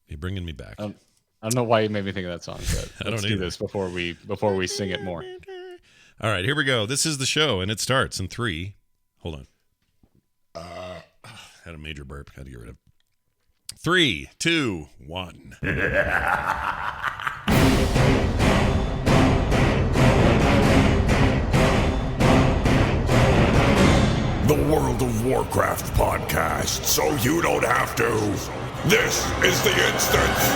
You're bringing me back. I don't know why you made me think of that song, but let's do either. this before we sing it more. All right, here we go. This is the show, and it starts in 3. Hold on. Had a major burp. Had to get rid of. 3, 2, 1. The World of Warcraft podcast, so you don't have to. This is The Instance.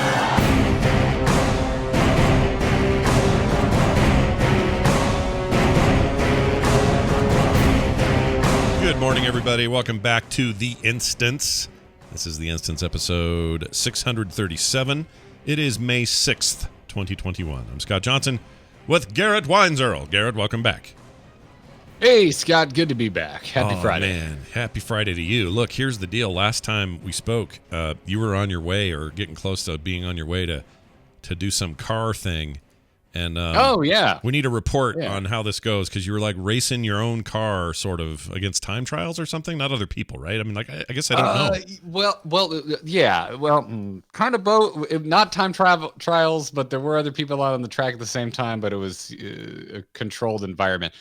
Good morning, everybody. Welcome back to The Instance. This is The Instance episode 637. It is May 6th, 2021. I'm Scott Johnson with Garrett Weinzierl. Garrett, welcome back. Hey, Scott, good to be back. Happy Friday. Man, happy Friday to you. Look, here's the deal. Last time we spoke, you were on your way or getting close to being on your way to do some car thing. And oh, yeah. We need a report on how this goes because you were like racing your own car sort of against time trials or something, not other people, right? I mean, like, I guess I don't know. Kind of both. Not time trials, but there were other people out on the track at the same time, but it was a controlled environment.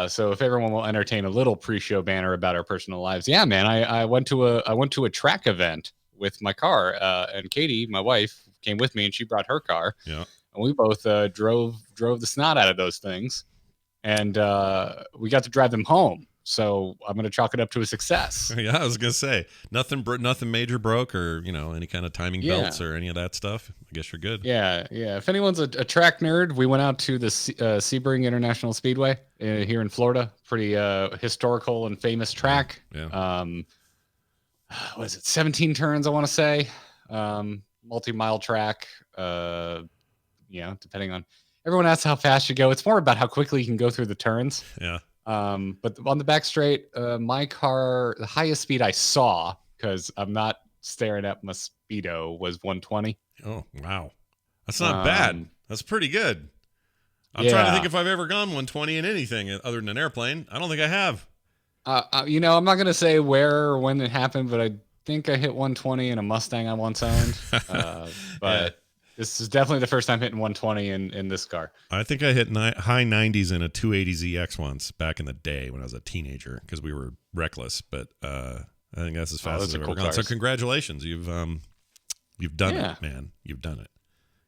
So if everyone will entertain a little pre-show banner about our personal lives, yeah, man, I went to a track event with my car, and Katie, my wife, came with me, and she brought her car. Yeah. And we both drove the snot out of those things, and we got to drive them home. So I'm going to chalk it up to a success. Yeah, I was going to say nothing major broke or any kind of timing belts or any of that stuff. I guess you're good. Yeah. If anyone's a track nerd, we went out to the Sebring International Speedway here in Florida. Pretty historical and famous track. Yeah. What is it? 17 turns, I want to say. Multi-mile track. Depending on everyone asks how fast you go. It's more about how quickly you can go through the turns. Yeah. But on the back straight, my car, the highest speed I saw, because I'm not staring at my speedo, was 120. Oh, wow. That's not bad. That's pretty good. I'm trying to think if I've ever gone 120 in anything other than an airplane. I don't think I have. I'm not going to say where or when it happened, but I think I hit 120 in a Mustang I once owned. But this is definitely the first time hitting 120 in this car. I think I hit high 90s in a 280ZX once back in the day when I was a teenager because we were reckless. But I think that's as fast as I've ever gone. So congratulations, you've done it, man. You've done it.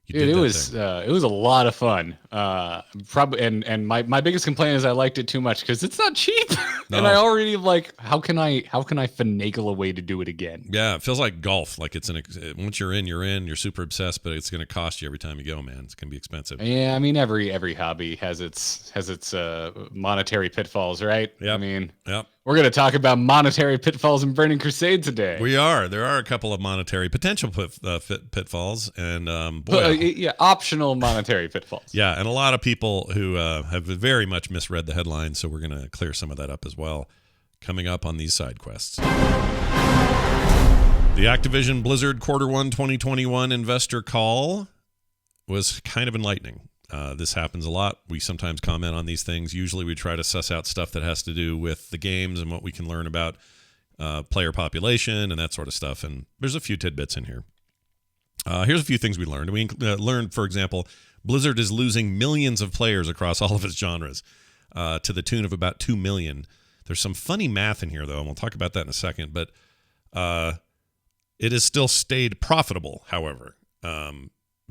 Dude, it was a lot of fun. Probably, and my biggest complaint is I liked it too much because it's not cheap, and I already how can I finagle a way to do it again? Yeah, it feels like golf. Like once you're in, you're super obsessed, but it's going to cost you every time you go, man. It's going to be expensive. Yeah, I mean every hobby has its monetary pitfalls, right? Yeah, I mean, yep. We're going to talk about monetary pitfalls in Burning Crusade today. We are. There are a couple of monetary potential pitfalls, and optional monetary pitfalls. Yeah, and a lot of people who have very much misread the headline, so we're going to clear some of that up as well. Coming up on these side quests. The Activision Blizzard Q1 2021 investor call was kind of enlightening. This happens a lot. We sometimes comment on these things. Usually we try to suss out stuff that has to do with the games and what we can learn about player population and that sort of stuff. And there's a few tidbits in here. Here's a few things we learned. We learned, for example, Blizzard is losing millions of players across all of its genres to the tune of about 2 million. There's some funny math in here, though, and we'll talk about that in a second. But it has still stayed profitable, however.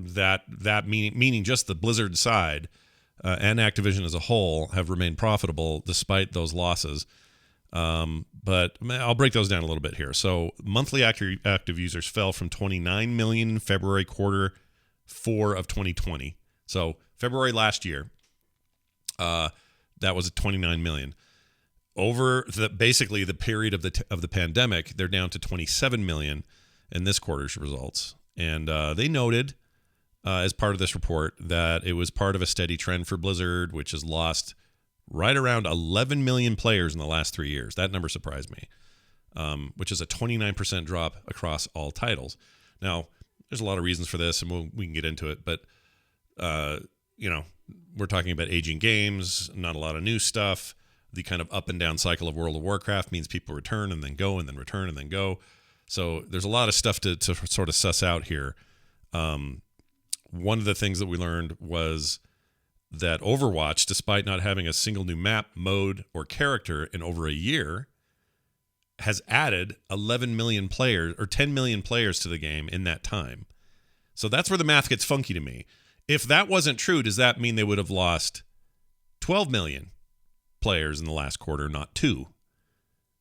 That meaning just the Blizzard side and Activision as a whole have remained profitable despite those losses. But I'll break those down a little bit here. So monthly active users fell from 29 million in February Q4 of 2020. So February last year, that was at 29 million. Over basically the period of the pandemic, they're down to 27 million in this quarter's results. And they noted as part of this report that it was part of a steady trend for Blizzard, which has lost right around 11 million players in the last 3 years. That number surprised me, which is a 29% drop across all titles. Now, there's a lot of reasons for this, and we can get into it, but we're talking about aging games, not a lot of new stuff. The kind of up and down cycle of World of Warcraft means people return and then go and then return and then go. So there's a lot of stuff to sort of suss out here. One of the things that we learned was that Overwatch, despite not having a single new map, mode, or character in over a year, has added 11 million players or 10 million players to the game in that time. So that's where the math gets funky to me. If that wasn't true, does that mean they would have lost 12 million players in the last quarter, not 2,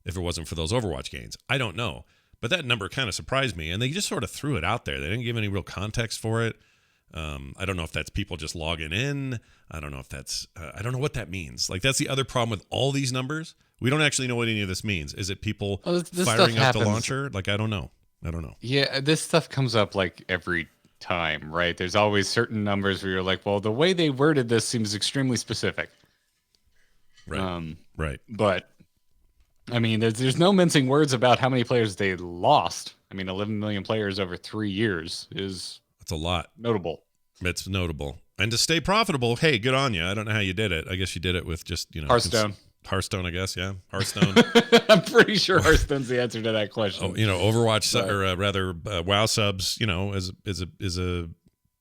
if it wasn't for those Overwatch gains? I don't know. But that number kind of surprised me, and they just sort of threw it out there. They didn't give any real context for it. I don't know if that's people just logging in. I don't know if that's I don't know what that means. Like, that's the other problem with all these numbers. We don't actually know what any of this means. Is it people this firing up happens. the launcher? Like, I don't know. Yeah, this stuff comes up like every time, right? There's always certain numbers where you're like, well, the way they worded this seems extremely specific. Right. Right. But I mean, there's no mincing words about how many players they lost. I mean, 11 million players over 3 years is That's a lot. notable. It's notable. And to stay profitable, hey, good on you. I don't know how you did it. I guess you did it with just, Hearthstone. Hearthstone, I guess, yeah. Hearthstone. I'm pretty sure Hearthstone's the answer to that question. Overwatch, or rather, WoW subs, is a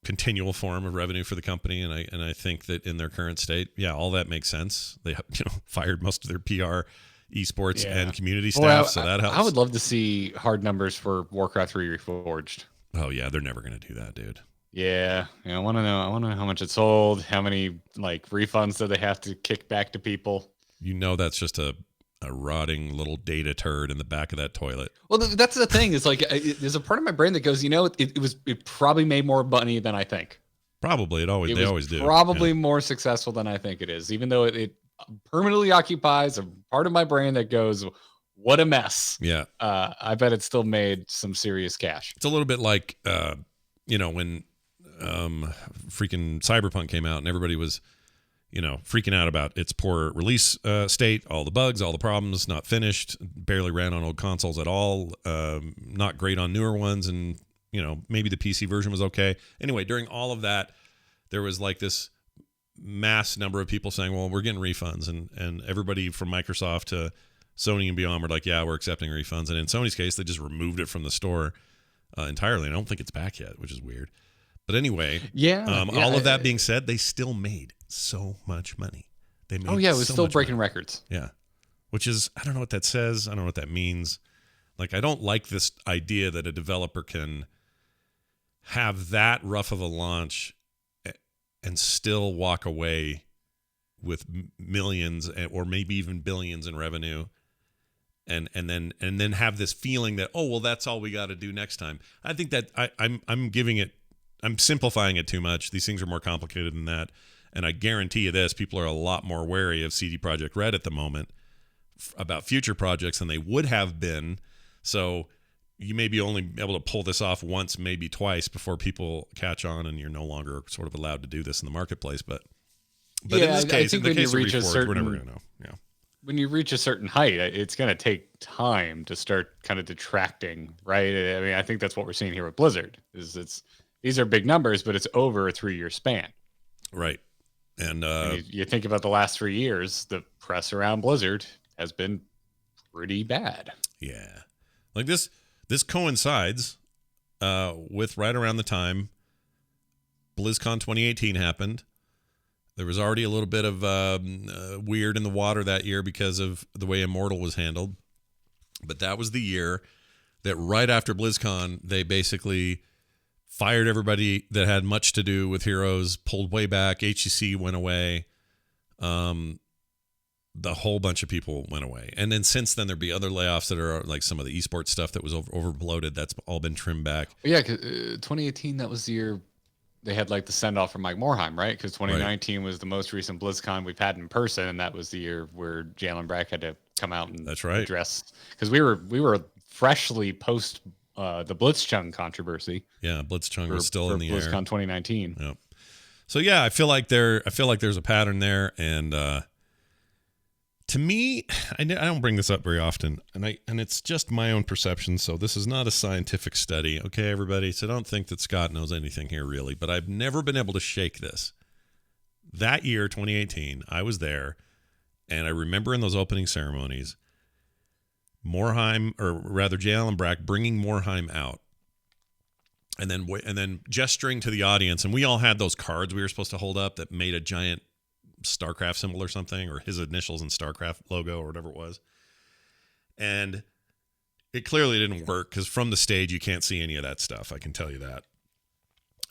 continual form of revenue for the company, and I think that in their current state, yeah, all that makes sense. They fired most of their PR, esports, and community staff, so that helps. I would love to see hard numbers for Warcraft 3 Reforged. Oh yeah, they're never going to do that, dude. Yeah, I want to know. I want to know how much it sold. How many refunds do they have to kick back to people? That's just a rotting little data turd in the back of that toilet. Well, that's the thing. Is there's a part of my brain that goes, it probably made more money than I think. Probably they always do. Probably more successful than I think it is, even though it permanently occupies a part of my brain that goes, what a mess. Yeah. I bet it still made some serious cash. It's a little bit like, when freaking Cyberpunk came out and everybody was, freaking out about its poor release state, all the bugs, all the problems, not finished, barely ran on old consoles at all, not great on newer ones, and, maybe the PC version was okay. Anyway, during all of that, there was like this mass number of people saying, well, we're getting refunds, and everybody from Microsoft to Sony and beyond were like, yeah, we're accepting refunds. And in Sony's case, they just removed it from the store entirely. And I don't think it's back yet, which is weird. But anyway, all of that being said, they still made so much money. They made it was still breaking records. Yeah. Which is, I don't know what that says. I don't know what that means. Like, I don't like this idea that a developer can have that rough of a launch and still walk away with millions or maybe even billions in revenue. And then have this feeling that, oh, well, that's all we got to do next time. I think that I'm simplifying it too much. These things are more complicated than that. And I guarantee you this, people are a lot more wary of CD Projekt Red at the moment about future projects than they would have been. So you may be only able to pull this off once, maybe twice before people catch on and you're no longer sort of allowed to do this in the marketplace. But in this case, in the case of Reforged, we're never going to know. Yeah. When you reach a certain height, it's going to take time to start kind of detracting, right? I mean, I think that's what we're seeing here with Blizzard. These are big numbers, but it's over a 3-year span. Right. And you think about the last 3 years, the press around Blizzard has been pretty bad. Yeah. Like this coincides with right around the time BlizzCon 2018 happened. There was already a little bit of weird in the water that year because of the way Immortal was handled. But that was the year that right after BlizzCon, they basically fired everybody that had much to do with Heroes, pulled way back, HCC went away. The whole bunch of people went away. And then since then, there'd be other layoffs that are like some of the esports stuff that was overbloated. That's all been trimmed back. Yeah, 2018, that was the year they had like the send off from Mike Morhaime, right? Because 2019 was the most recent BlizzCon we've had in person, and that was the year where Jalen Brack had to come out and address, because we were freshly post the Blitzchung controversy. Yeah, Blitzchung was still in the BlizzCon air. 2019. Yeah. So yeah, I feel like there's a pattern there, and to me, I don't bring this up very often, and it's just my own perception, so this is not a scientific study, okay, everybody? So don't think that Scott knows anything here, really, but I've never been able to shake this. That year, 2018, I was there, and I remember in those opening ceremonies, Jalen Brack bringing Morhaime out and then gesturing to the audience, and we all had those cards we were supposed to hold up that made a giant StarCraft symbol or something, or his initials in StarCraft logo or whatever it was. And it clearly didn't work because from the stage you can't see any of that stuff. I can tell you that.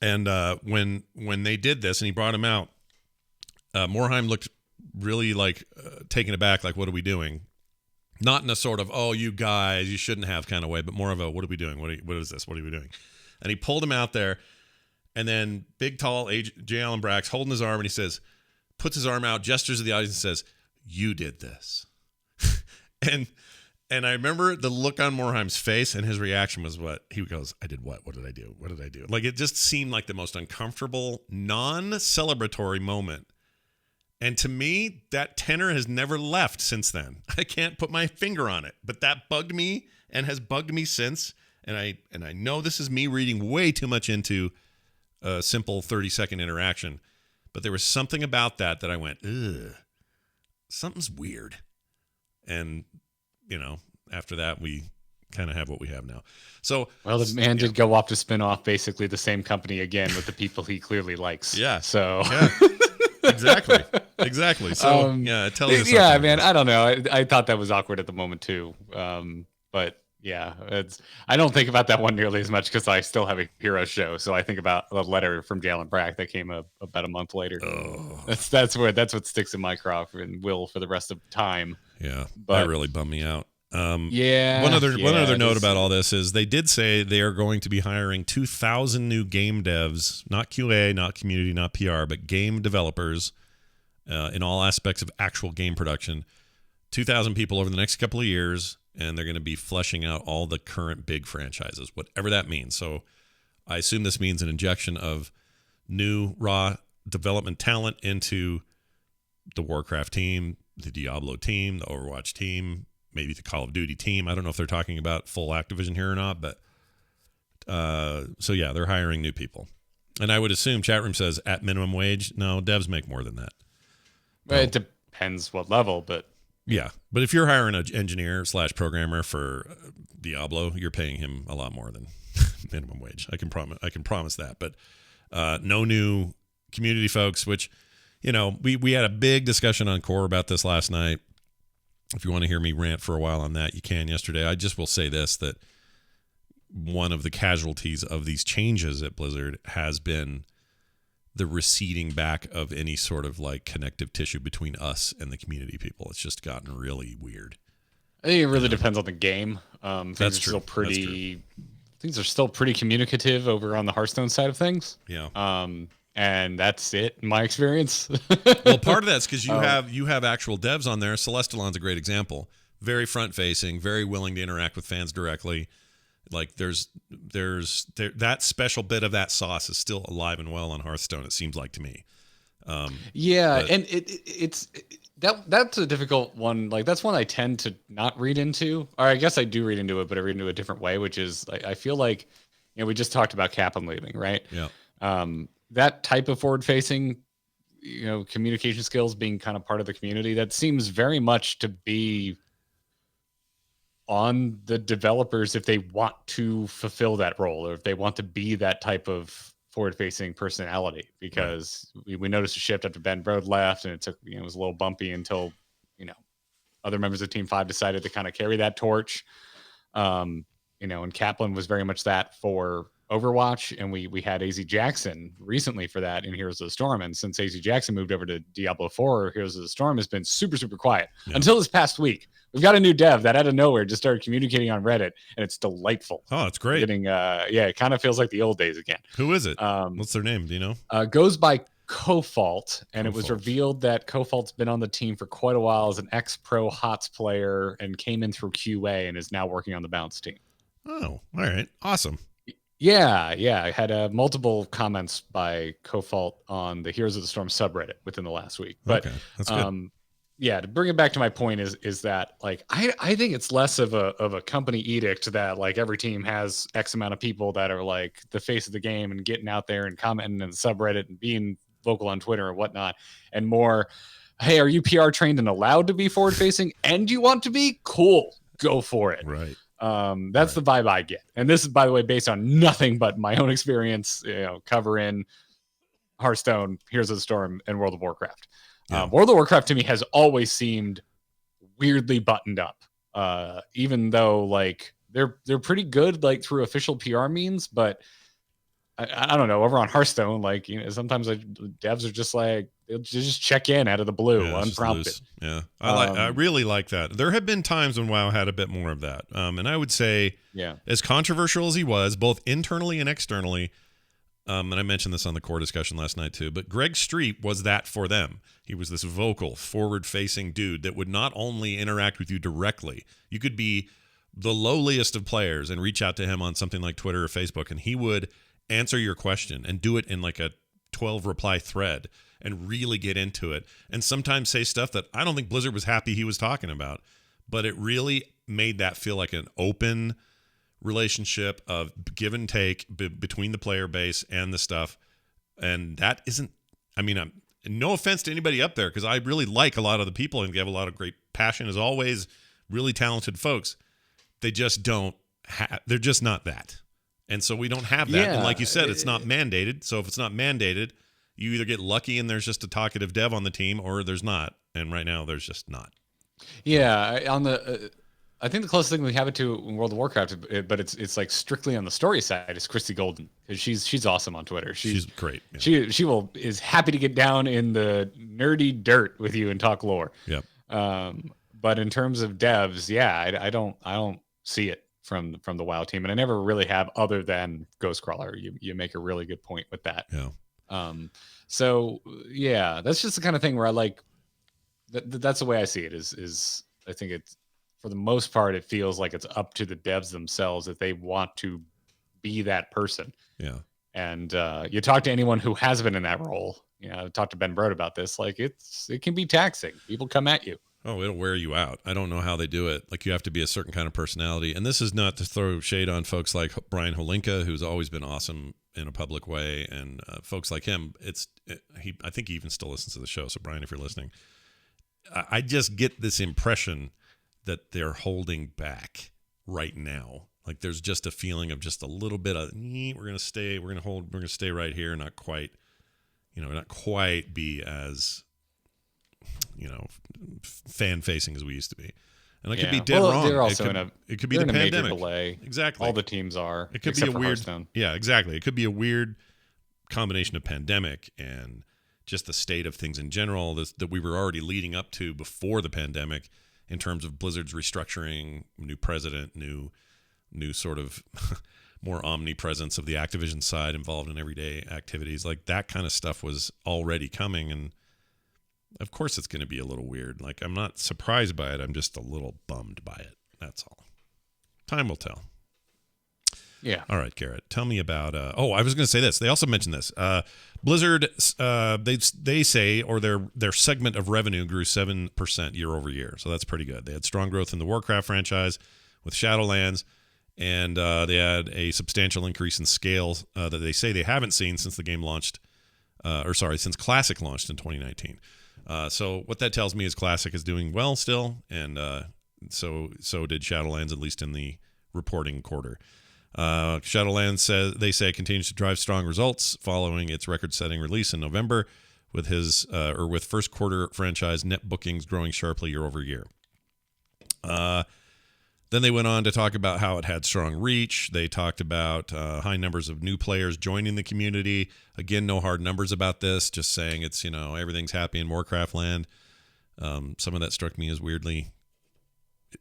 And when they did this and he brought him out, Morheim looked really like taken aback, like, what are we doing? Not in a sort of, oh, you guys, you shouldn't have kind of way, but more of a, what are we doing? What is this? What are we doing? And he pulled him out there, and then big, tall J. Allen Brack's holding his arm, and he says, puts his arm out, gestures to the audience, and says, you did this. And I remember the look on Morheim's face, and his reaction was what? He goes, I did what? What did I do? What did I do? Like, it just seemed like the most uncomfortable, non-celebratory moment. And to me, that tenor has never left since then. I can't put my finger on it, but that bugged me and has bugged me since. And I know this is me reading way too much into a simple 30-second interaction, but there was something about that I went, ugh, something's weird. And, you know, after that, we kind of have what we have now. So, well, the man did go off to spin off basically the same company again with the people he clearly likes. Yeah. So, yeah. Exactly. So, yeah, tell us. Yeah, man, I don't know. I thought that was awkward at the moment too. But yeah, I don't think about that one nearly as much because I still have a hero show. So I think about the letter from Jalen Brack that came about a month later. Oh. That's what sticks in my craw and will for the rest of time. Yeah, but that really bummed me out. Yeah. One other note about all this is they did say they are going to be hiring 2,000 new game devs, not QA, not community, not PR, but game developers in all aspects of actual game production. 2,000 people over the next couple of years, and they're going to be fleshing out all the current big franchises, whatever that means. So I assume this means an injection of new raw development talent into the Warcraft team, the Diablo team, the Overwatch team, maybe the Call of Duty team. I don't know if they're talking about full Activision here or not, but so yeah, they're hiring new people. And I would assume, chat room says, at minimum wage. No, devs make more than that. Well, it depends what level, but yeah. But if you're hiring an engineer / programmer for Diablo, you're paying him a lot more than minimum wage. I can promise that. But no new community folks, which, you know, we had a big discussion on Core about this last night. If you want to hear me rant for a while on that, you can yesterday. I just will say this, that one of the casualties of these changes at Blizzard has been the receding back of any sort of like connective tissue between us and the community people. It's just gotten really weird. I think it really depends on the game. That's true. Things are still pretty communicative over on the Hearthstone side of things. Yeah. And that's it in my experience. Well, part of that's because you have actual devs on there. Celestalon's a great example. Very front facing, very willing to interact with fans directly. Like there's that special bit of that sauce is still alive and well on Hearthstone. It seems like to me. Yeah, and that's a difficult one. Like that's one I tend to not read into, or I guess I do read into it, but I read into it a different way. Which is I feel like, you know, we just talked about Kaplan leaving, right? Yeah. That type of forward-facing, you know, communication skills being kind of part of the community, that seems very much to be on the developers if they want to fulfill that role or if they want to be that type of forward-facing personality. Because we noticed a shift after Ben Brode left, and it took, you know, it was a little bumpy until, you know, other members of Team 5 decided to kind of carry that torch. You know, and Kaplan was very much that for Overwatch, and we had AZ Jackson recently for that in Heroes of the Storm. And since AZ Jackson moved over to Diablo 4, Heroes of the Storm has been super, super quiet until this past week. We've got a new dev that out of nowhere just started communicating on Reddit, and it's delightful. Oh, it's great. It kind of feels like the old days again. Who is it? What's their name? Do you know? Goes by Cofault, and it was revealed that Cofault's been on the team for quite a while as an ex-pro HOTS player and came in through QA and is now working on the Bounce team. Oh, all right. Awesome. Yeah. I had multiple comments by Cofault on the Heroes of the Storm subreddit within the last week. But okay, that's good. Yeah, to bring it back to my point is that like I think it's less of a company edict that like every team has X amount of people that are like the face of the game and getting out there and commenting in the subreddit and being vocal on Twitter and whatnot, and more, hey, are you PR trained and allowed to be forward facing and you want to be? Cool, go for it. Right. That's the vibe I get. And this is, by the way, based on nothing but my own experience, covering Hearthstone, Heroes of the Storm, and World of Warcraft. World of Warcraft to me has always seemed weirdly buttoned up, even though like they're pretty good like through official PR means, but I don't know, over on Hearthstone, like, sometimes devs are just like, they'll just check in out of the blue, unprompted. Yeah, I really like that. There have been times when WoW had a bit more of that, and I would say, as controversial as he was, both internally and externally, and I mentioned this on the core discussion last night too, but Greg Street was that for them. He was this vocal, forward-facing dude that would not only interact with you directly, you could be the lowliest of players and reach out to him on something like Twitter or Facebook, and he would answer your question and do it in like a 12 reply thread and really get into it, and sometimes say stuff that I don't think Blizzard was happy he was talking about, but it really made that feel like an open relationship of give and take between the player base and the stuff. And that isn't, I'm no offense to anybody up there, because I really like a lot of the people and they have a lot of great passion, as always, really talented folks. They just don't they're just not that. And so we don't have that. And like you said, it's not mandated. So if it's not mandated, you either get lucky and there's just a talkative dev on the team, or there's not. And right now there's just not. Yeah. I think the closest thing we have it to in World of Warcraft, but it's like strictly on the story side, is Christy Golden, because she's awesome on Twitter. She's great. Yeah. She is happy to get down in the nerdy dirt with you and talk lore. Yep. But in terms of devs, I don't see it from the WoW team, and I never really have, other than Ghostcrawler. You make a really good point with that. Yeah. So yeah, that's just the kind of thing where I like. That's the way I see it. Is I think it's, for the most part, it feels like it's up to the devs themselves if they want to be that person. Yeah. And you talk to anyone who has been in that role. I talked to Ben Brode about this. Like, it can be taxing. People come at you. Oh, it'll wear you out. I don't know how they do it. Like, you have to be a certain kind of personality. And this is not to throw shade on folks like Brian Holinka, who's always been awesome in a public way, and folks like him. I think he even still listens to the show. So, Brian, if you're listening, I just get this impression that they're holding back right now. Like, there's just a feeling of just a little bit of, we're going to stay right here, not quite be as, fan facing as we used to be. And I could be dead wrong. They're also it could be the pandemic. Major delay. Exactly. All the teams are. It could be a weird Hearthstone. Yeah, exactly. It could be a weird combination of pandemic and just the state of things in general that we were already leading up to before the pandemic, in terms of Blizzard's restructuring, new president, new sort of more omnipresence of the Activision side involved in everyday activities. Like, that kind of stuff was already coming, and of course it's going to be a little weird. Like, I'm not surprised by it. I'm just a little bummed by it. That's all. Time will tell. Yeah. All right, Garrett, tell me about I was going to say this. They also mentioned this. Blizzard, they say, or their segment of revenue grew 7% year over year. So that's pretty good. They had strong growth in the Warcraft franchise with Shadowlands, and they had a substantial increase in scale that they say they haven't seen since the game launched, since Classic launched in 2019. So what that tells me is Classic is doing well still, and so did Shadowlands, at least in the reporting quarter. Shadowlands they continues to drive strong results following its record-setting release in November, with with first quarter franchise net bookings growing sharply year over year. Then they went on to talk about how it had strong reach. They talked about high numbers of new players joining the community. Again, no hard numbers about this, just saying it's, everything's happy in Warcraft land. Some of that struck me as weirdly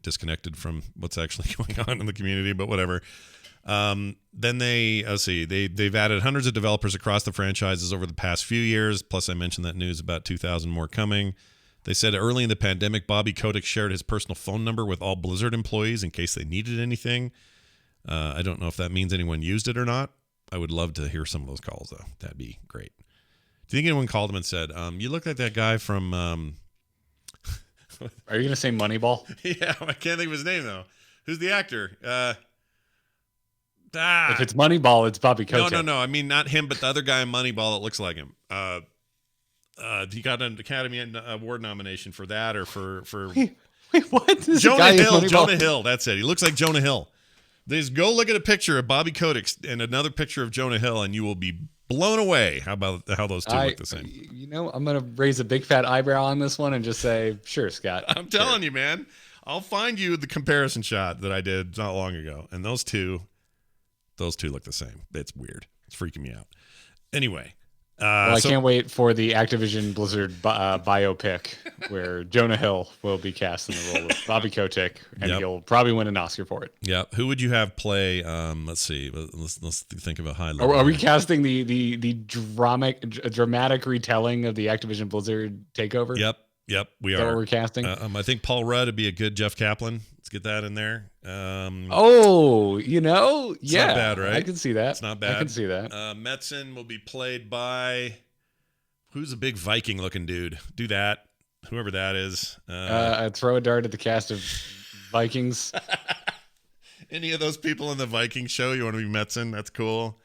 disconnected from what's actually going on in the community, but whatever. Then they've added hundreds of developers across the franchises over the past few years. Plus, I mentioned that news about 2,000 more coming. They said early in the pandemic, Bobby Kotick shared his personal phone number with all Blizzard employees in case they needed anything. I don't know if that means anyone used it or not. I would love to hear some of those calls, though. That'd be great. Do you think anyone called him and said, you look like that guy from... Are you going to say Moneyball? Yeah, I can't think of his name, though. Who's the actor? If it's Moneyball, it's Bobby Kotick. No. I mean, not him, but the other guy in Moneyball that looks like him. He got an Academy Award nomination for that, or for Wait, what? This is a Jonah guy in Hill. Moneyball. Jonah Hill. That's it. He looks like Jonah Hill. Just go look at a picture of Bobby Kotick and another picture of Jonah Hill, and you will be blown away how those two look the same. You know, I'm gonna raise a big fat eyebrow on this one and just say, sure, Scott. I'm telling you, man. I'll find you the comparison shot that I did not long ago, and those two look the same. It's weird. It's freaking me out. Anyway. I can't wait for the Activision Blizzard biopic where Jonah Hill will be cast in the role of Bobby Kotick, and he'll probably win an Oscar for it. Yeah. Who would you have play? Let's see. Let's think of a high level. Are we casting the dramatic retelling of the Activision Blizzard takeover? Yep. We Is that are. what we're casting? I think Paul Rudd would be a good Jeff Kaplan. Let's get that in there. Yeah. Not bad, right? I can see that. It's not bad. I can see that. Metzen will be played by who's a big Viking-looking dude. Do that. Whoever that is. Throw a dart at the cast of Vikings. Any of those people in the Viking show, you want to be Metzen? That's cool.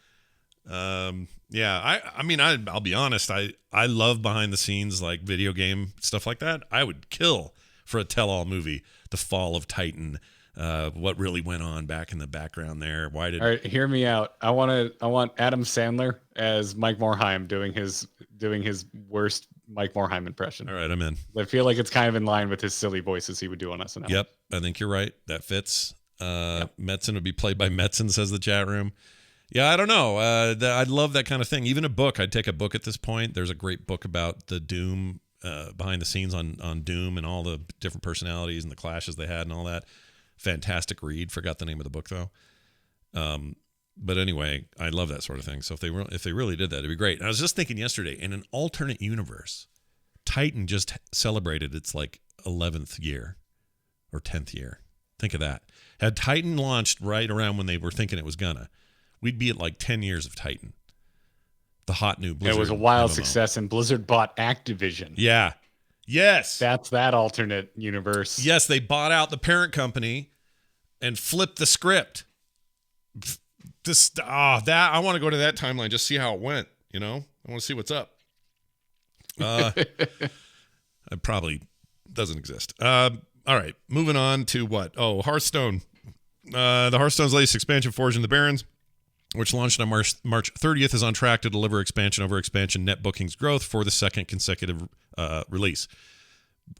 I'll be honest. I love behind the scenes, like video game stuff like that. I would kill for a tell-all movie, The Fall of Titan. What really went on back in the background there? All right, hear me out. I want Adam Sandler as Mike Morhaime doing his worst Mike Morhaime impression. All right, I'm in. I feel like it's kind of in line with his silly voices he would do on SNL. Yep, I think you're right. That fits. Metzen would be played by Metzen, says the chat room. Yeah, I don't know. I'd love that kind of thing. Even a book. I'd take a book at this point. There's a great book about the Doom, behind the scenes on Doom and all the different personalities and the clashes they had and all that. Fantastic read. Forgot the name of the book, though. But anyway, I love that sort of thing. So if they really did that, it'd be great. And I was just thinking yesterday, in an alternate universe, Titan just celebrated its 11th year or 10th year. Think of that. Had Titan launched right around when they were thinking it was gonna, we'd be at 10 years of Titan. The hot new Blizzard. It was a wild MMO. Success, and Blizzard bought Activision. Yeah. Yes. That's that alternate universe. Yes, they bought out the parent company and flipped the script. I want to go to that timeline, just see how it went. I want to see what's up. It probably doesn't exist. All right, moving on to what? Oh, Hearthstone. The Hearthstone's latest expansion, Forge in the Barrens, which launched on March 30th, is on track to deliver expansion over expansion net bookings growth for the second consecutive release.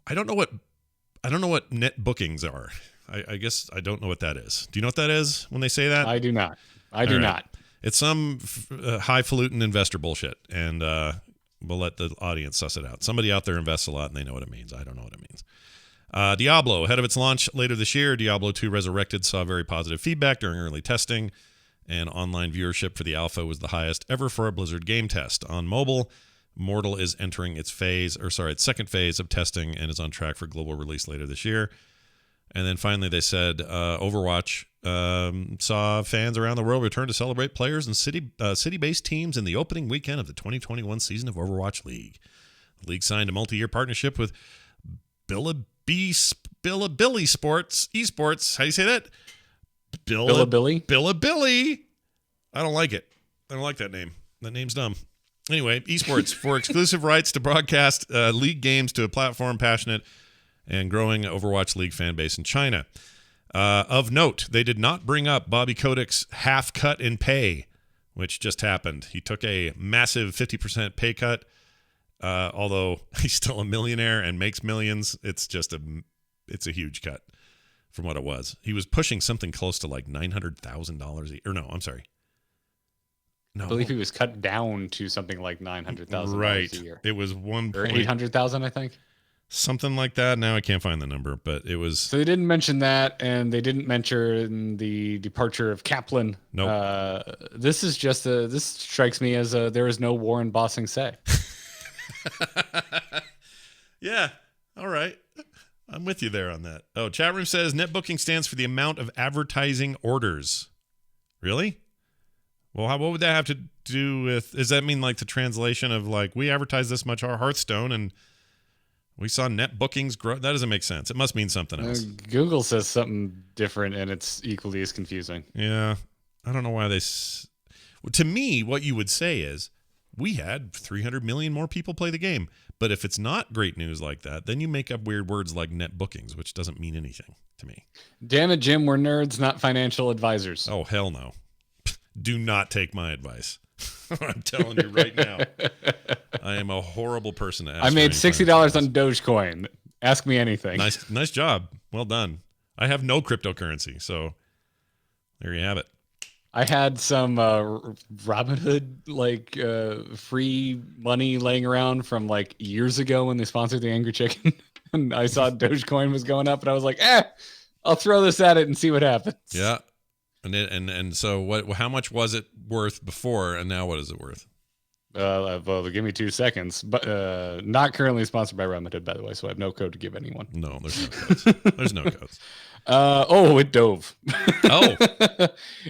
I don't know what net bookings are. I guess I don't know what that is. Do you know what that is when they say that? I do not. I do not. It's some highfalutin investor bullshit, and we'll let the audience suss it out. Somebody out there invests a lot, and they know what it means. I don't know what it means. Diablo, ahead of its launch later this year, Diablo 2 Resurrected saw very positive feedback during early testing, and online viewership for the alpha was the highest ever for a Blizzard game test. On mobile, Mortal is entering its second phase of testing and is on track for global release later this year. And then finally, they said Overwatch saw fans around the world return to celebrate players and city-based teams in the opening weekend of the 2021 season of Overwatch League. The league signed a multi-year partnership with Bilibili Sports Esports. How do you say that? Bilibili? Bilibili. I don't like it. I don't like that name. That name's dumb. Anyway, esports for exclusive rights to broadcast league games to a platform passionate and growing Overwatch League fan base in China. Of note, they did not bring up Bobby Kotick's half cut in pay, which just happened. He took a massive 50% pay cut. Although he's still a millionaire and makes millions, it's a huge cut from what it was. He was pushing something close to $900,000 a year. Or no, I'm sorry. No. I believe he was cut down to something like $900,000 a year. It was one or 800,000, I think. Something like that. Now I can't find the number, but it was. So they didn't mention that, and they didn't mention the departure of Kaplan. Nope. This strikes me as there is no war in Bossing Say. Yeah. All right. I'm with you there on that. Oh, chat room says net booking stands for the amount of advertising orders. Really? Well, what would that have to do with? Does that mean the translation of we advertise this much our Hearthstone and we saw net bookings grow? That doesn't make sense. It must mean something else. Google says something different, and it's equally as confusing. Yeah. I don't know why they. To me, what you would say is we had 300 million more people play the game. But if it's not great news like that, then you make up weird words like net bookings, which doesn't mean anything to me. Damn it, Jim. We're nerds, not financial advisors. Oh, hell no. Do not take my advice. I'm telling you right now. I am a horrible person to ask. I made $60 on Dogecoin. Ask me anything. Nice job. Well done. I have no cryptocurrency, so there you have it. I had some Robinhood free money laying around from like years ago when they sponsored the Angry Chicken, and I saw Dogecoin was going up, and I was like, I'll throw this at it and see what happens. Yeah, and so what? How much was it worth before, and now what is it worth? Well, give me 2 seconds, but not currently sponsored by Robinhood, by the way, so I have no code to give anyone. No, there's no codes. There's no codes. It dove. Oh,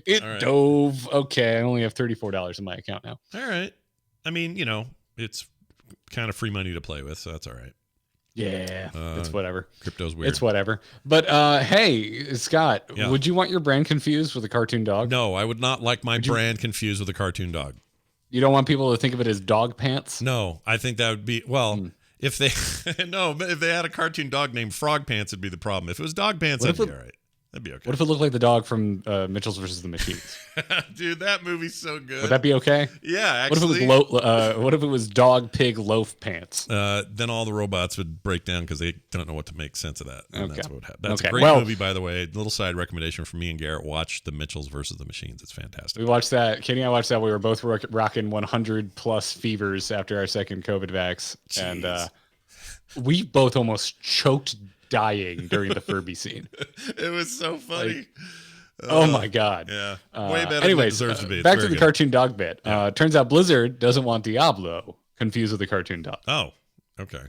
it right. Dove. Okay, I only have $34 in my account now. All right. I mean, it's kind of free money to play with, so that's all right. Yeah, it's whatever. Crypto's weird. It's whatever. But hey, Scott, would you want your brand confused with a cartoon dog? No, I would not like my brand confused with a cartoon dog. You don't want people to think of it as dog pants? No, I think that would be if they if they had a cartoon dog named Frog Pants, it'd be the problem. If it was Dog Pants, that'd be all right. That'd be okay. What if it looked like the dog from Mitchell's versus the Machines? Dude, that movie's so good. Would that be okay? Yeah, actually. What if it was Dog Pig Loaf Pants? Then all the robots would break down because they don't know what to make sense of that. And that's what would happen. That's a great movie, by the way. Little side recommendation from me and Garrett. Watch The Mitchells versus the Machines. It's fantastic. We watched that. Kenny and I watched that. We were both rocking 100 plus fevers after our second COVID vax. Jeez. And we both almost choked dying during the Furby scene. It was so funny. Oh my God. Yeah. Way better anyways, than it deserves to be. It's back to the good. cartoon dog bit. Yeah. Turns out Blizzard doesn't want Diablo confused with a cartoon dog. Oh, okay.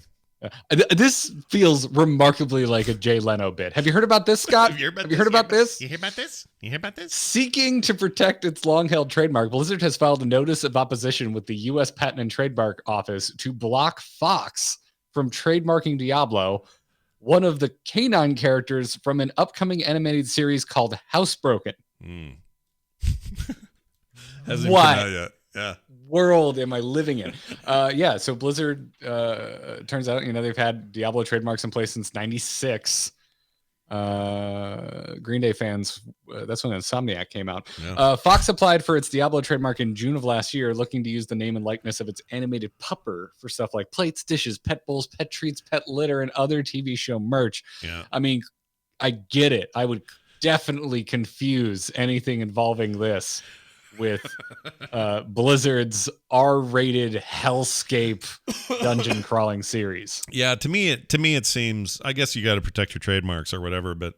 This feels remarkably like a Jay Leno bit. Have you heard about this, Scott? Have you heard about this? You hear about this? You hear about this? Seeking to protect its long-held trademark, Blizzard has filed a notice of opposition with the U.S. Patent and Trademark Office to block Fox from trademarking Diablo, one of the canine characters from an upcoming animated series called Housebroken. Hasn't come out yet. Yeah. World am I living in? So Blizzard, turns out, they've had Diablo trademarks in place since 96. Green Day fans, that's when Insomniac came out. Yeah. Fox applied for its Diablo trademark in June of last year, looking to use the name and likeness of its animated pupper for stuff like plates, dishes, pet bowls, pet treats, pet litter, and other TV show merch. Yeah. I mean, I get it. I would definitely confuse anything involving this with Blizzard's R-rated hellscape dungeon crawling series. Yeah, to me it seems, I guess you got to protect your trademarks or whatever, but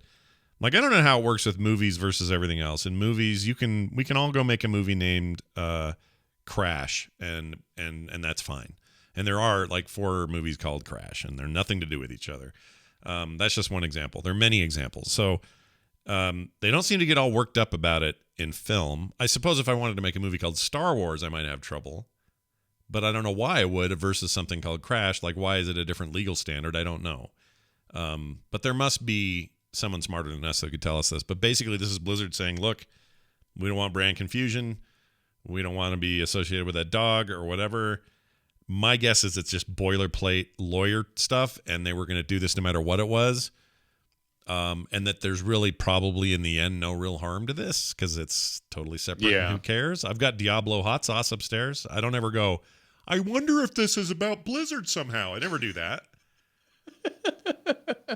like I don't know how it works with movies versus everything else. In movies, we can all go make a movie named Crash and that's fine. And there are like 4 movies called Crash and they're nothing to do with each other. That's just one example. There are many examples. So they don't seem to get all worked up about it in film. I suppose if I wanted to make a movie called Star Wars, I might have trouble. But I don't know why I would versus something called Crash. Like, why is it a different legal standard? I don't know. But there must be someone smarter than us that could tell us this. But basically, this is Blizzard saying, look, we don't want brand confusion. We don't want to be associated with that dog or whatever. My guess is it's just boilerplate lawyer stuff, and they were going to do this no matter what it was. And that there's really probably in the end no real harm to this because it's totally separate. Yeah. Who cares? I've got Diablo hot sauce upstairs. I don't ever go, I wonder if this is about Blizzard somehow. I never do that.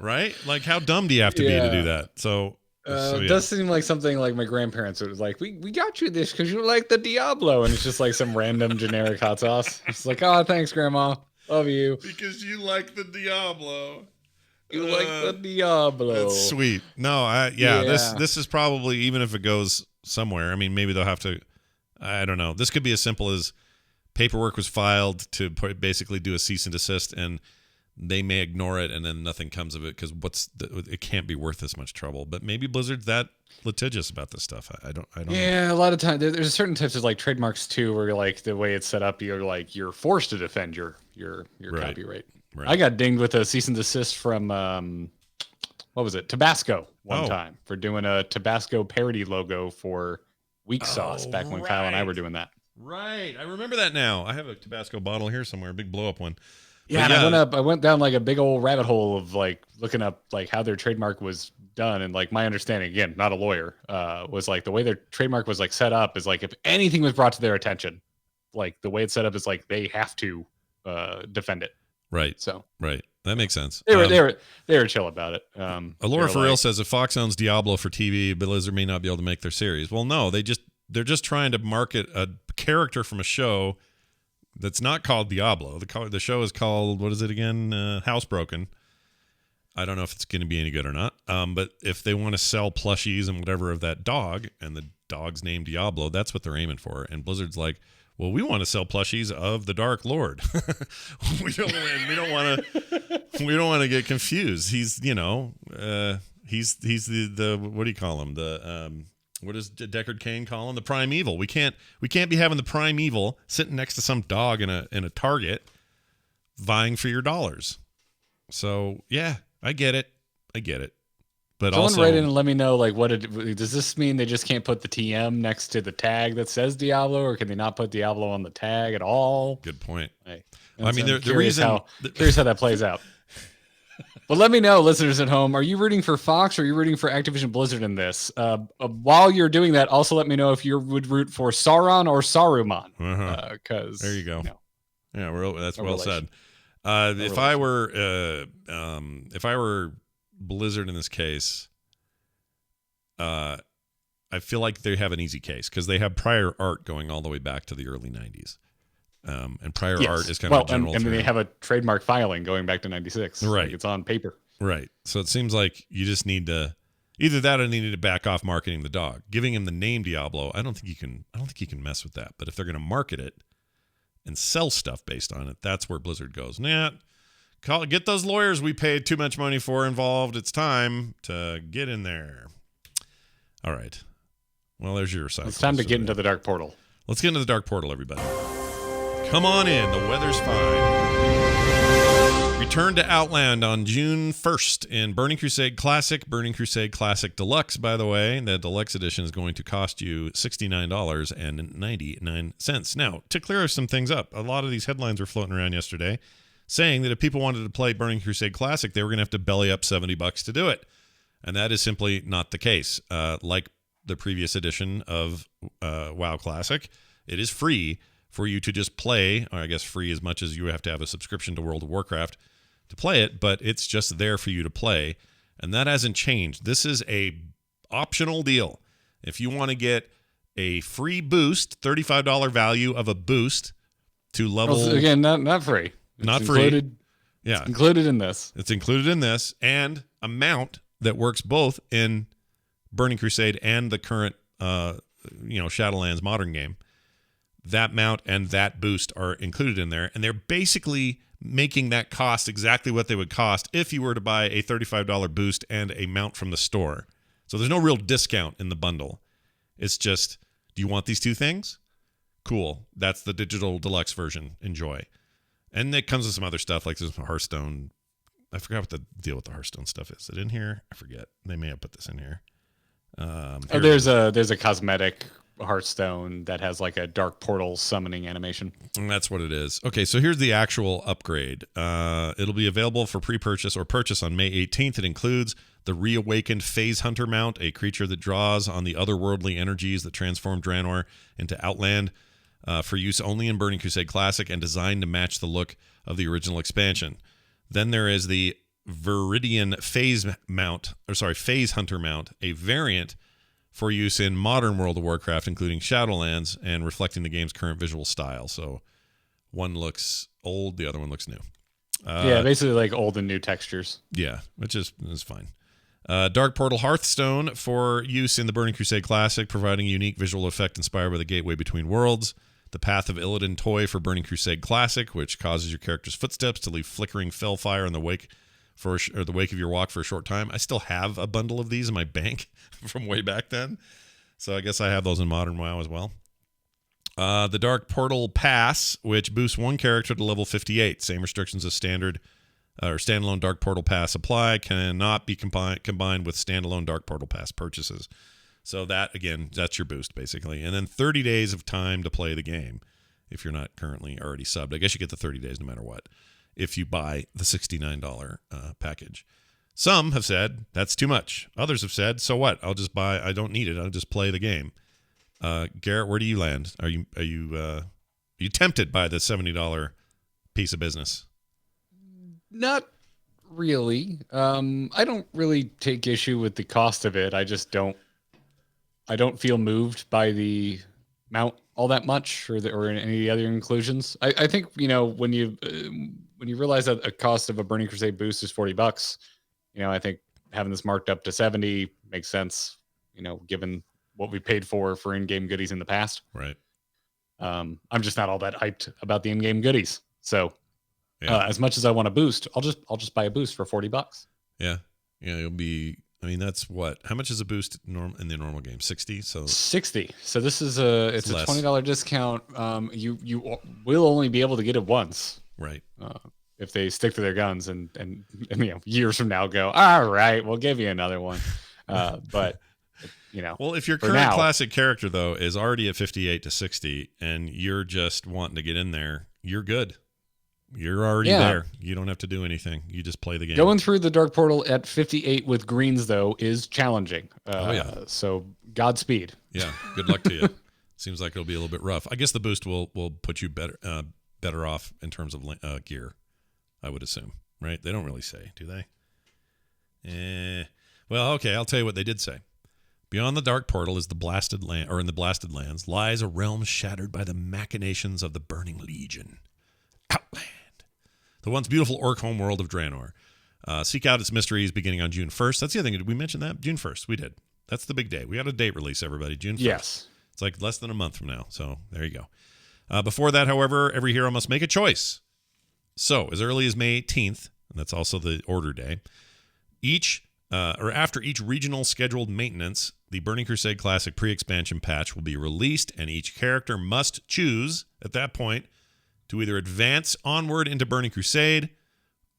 Right? Like, how dumb do you have to be to do that? So it does seem like something like my grandparents would like, we got you this because you like the Diablo. And it's just like some random generic hot sauce. It's like, oh, thanks, Grandma. Love you. Because you like the Diablo. You like the Diablo. That's sweet. No, this is probably, even if it goes somewhere, I mean, maybe they'll have to, I don't know. This could be as simple as paperwork was filed to basically do a cease and desist, and they may ignore it, and then nothing comes of it because it can't be worth this much trouble. But maybe Blizzard's that litigious about this stuff. I don't know. Yeah, a lot of times there's certain types of like trademarks too, where like the way it's set up, you're forced to defend your right. copyright. Right. I got dinged with a cease and desist from what was it, Tabasco one time for doing a Tabasco parody logo for Weak Sauce back when Kyle and I were doing that. Right. I remember that now. I have a Tabasco bottle here somewhere, a big blow up one. Yeah, and I went down like a big old rabbit hole of like looking up like how their trademark was done, and like my understanding, again, not a lawyer, was like the way their trademark was like set up is like if anything was brought to their attention, like the way it's set up is like they have to defend it. Right. So right. That makes sense. They were chill about it. Allure for real says if Fox owns Diablo for TV, Blizzard may not be able to make their series. Well, no, they're just trying to market a character from a show that's not called Diablo. The show is called, what is it again? Housebroken. I don't know if it's going to be any good or not. But if they want to sell plushies and whatever of that dog, and the dog's named Diablo, that's what they're aiming for. And Blizzard's like, well, we want to sell plushies of the Dark Lord. we don't want to get confused. He's he's the what do you call him? The what does Deckard Cain call him? The primeval. We can't be having the primeval sitting next to some dog in a Target vying for your dollars. So yeah, I get it. But someone also, write in and let me know, like, does this mean they just can't put the TM next to the tag that says Diablo, or can they not put Diablo on the tag at all? Good point. Hey, I mean, the curious reason curious how that plays out. But let me know, listeners at home, are you rooting for Fox or are you rooting for Activision Blizzard in this? While you're doing that, also let me know if you would root for Sauron or Saruman. Because there you go. Yeah, that's well said. If I were Blizzard in this case, I feel like they have an easy case because they have prior art going all the way back to the early 90s. And prior art is kind of a general and they have a trademark filing going back to 96. Right. Like it's on paper. Right. So it seems like you just need to either that or they need to back off marketing the dog. Giving him the name Diablo, I don't think you can mess with that. But if they're going to market it and sell stuff based on it, that's where Blizzard goes. Get those lawyers we paid too much money for involved. It's time to get in there. All right. Well, there's your side. It's time to get into the Dark Portal. Let's get into the Dark Portal, everybody. Come on in. The weather's fine. Return to Outland on June 1st in Burning Crusade Classic. Burning Crusade Classic Deluxe, by the way. The Deluxe Edition is going to cost you $69.99. Now, to clear some things up, a lot of these headlines were floating around yesterday saying that if people wanted to play Burning Crusade Classic, they were going to have to belly up $70 to do it. And that is simply not the case. Like the previous edition of WoW Classic, it is free for you to just play, or I guess free as much as you have to have a subscription to World of Warcraft to play it, but it's just there for you to play. And that hasn't changed. This is a optional deal. If you want to get a free boost, $35 value of a boost to level... Also, again, not free. Not free. Yeah. It's included in this. It's included in this, and a mount that works both in Burning Crusade and the current Shadowlands modern game. That mount and that boost are included in there, and they're basically making that cost exactly what they would cost if you were to buy a $35 boost and a mount from the store. So there's no real discount in the bundle. It's just, do you want these two things? Cool. That's the digital deluxe version. Enjoy. And it comes with some other stuff like this Hearthstone. I forgot what the deal with the Hearthstone stuff is. Is it in here? I forget. They may have put this in here. There's a cosmetic Hearthstone that has like a dark portal summoning animation. And that's what it is. Okay, so here's the actual upgrade. It'll be available for pre-purchase or purchase on May 18th. It includes the reawakened Phase Hunter mount, a creature that draws on the otherworldly energies that transform Draenor into Outland, for use only in Burning Crusade Classic and designed to match the look of the original expansion. Then there is the Viridian Phase Hunter mount, a variant for use in modern World of Warcraft, including Shadowlands, and reflecting the game's current visual style. So one looks old, the other one looks new. Basically like old and new textures. Yeah, which is fine. Dark Portal Hearthstone for use in the Burning Crusade Classic, providing a unique visual effect inspired by the gateway between worlds. The Path of Illidan toy for Burning Crusade Classic, which causes your character's footsteps to leave flickering fellfire in the wake of your walk for a short time. I still have a bundle of these in my bank from way back then, so I guess I have those in Modern WoW as well. The Dark Portal Pass, which boosts one character to level 58. Same restrictions as standard or standalone Dark Portal Pass apply. Cannot be combined with standalone Dark Portal Pass purchases. So that, again, that's your boost, basically. And then 30 days of time to play the game if you're not currently already subbed. I guess you get the 30 days no matter what if you buy the $69 package. Some have said, that's too much. Others have said, so what? I'll just buy. I don't need it. I'll just play the game. Garrett, where do you land? Are you tempted by the $70 piece of business? Not really. I don't really take issue with the cost of it. I just don't feel moved by the amount all that much, or any other inclusions. I think, when you realize that a cost of a Burning Crusade boost is $40, I think having this marked up to 70 makes sense, given what we paid for in-game goodies in the past. Right. I'm just not all that hyped about the in-game goodies. So Yeah. as much as I want a boost, I'll just buy a boost for $40. Yeah. It'll be. I mean, that's what. How much is a boost in the normal game? 60. So 60. So this is it's a less. $20 discount. You will only be able to get it once. Right. If they stick to their guns and years from now go, all right, we'll give you another one. But Well, if your current classic character though is already at 58 to 60, and you're just wanting to get in there, you're good. You're already there. You don't have to do anything. You just play the game. Going through the Dark Portal at 58 with greens, though, is challenging. So Godspeed. Yeah. Good luck to you. Seems like it'll be a little bit rough. I guess the boost will put you better off in terms of gear, I would assume. Right? They don't really say, do they? Well, okay. I'll tell you what they did say. Beyond the Dark Portal is the blasted land, or in the blasted lands, lies a realm shattered by the machinations of the Burning Legion. Outland. The once beautiful orc homeworld of Draenor. Seek out its mysteries beginning on June 1st. That's the other thing. Did we mention that? June 1st. We did. That's the big day. We got a date release, everybody. June 1st. Yes. It's like less than a month from now. So there you go. Before that, however, every hero must make a choice. So as early as May 18th, and that's also the order day, after each regional scheduled maintenance, the Burning Crusade Classic pre-expansion patch will be released, and each character must choose at that point to either advance onward into Burning Crusade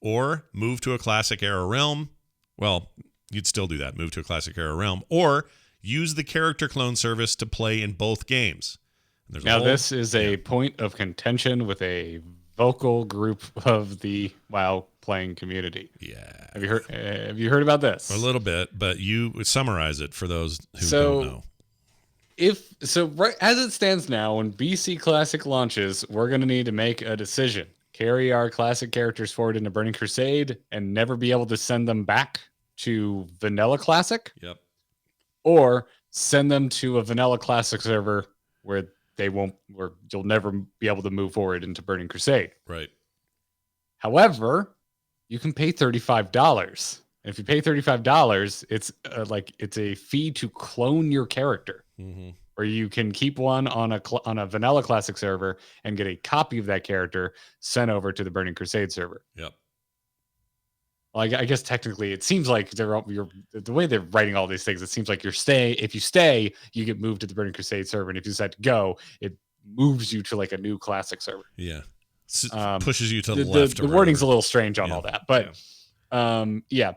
or move to a Classic Era realm. Well, you'd still do that, move to a Classic Era realm, or use the character clone service to play in both games. This is a point of contention with a vocal group of the WoW playing community. Yeah. Have you heard about this? A little bit, but you summarize it for those who don't know. Right as it stands now, when BC Classic launches, we're going to need to make a decision. Carry our classic characters forward into Burning Crusade and never be able to send them back to Vanilla Classic. Yep. Or send them to a Vanilla Classic server where you'll never be able to move forward into Burning Crusade. Right. However, you can pay $35. And if you pay $35, it's a fee to clone your character. Mm-hmm. Or you can keep one on a Vanilla Classic server and get a copy of that character sent over to the Burning Crusade server. Yep. Well, I guess technically it seems like the way they're writing all these things, it seems like if you stay, you get moved to the Burning Crusade server, and if you decide to go, it moves you to like a new Classic server. Yeah. Pushes you to the left. The wording's a little strange on all that, but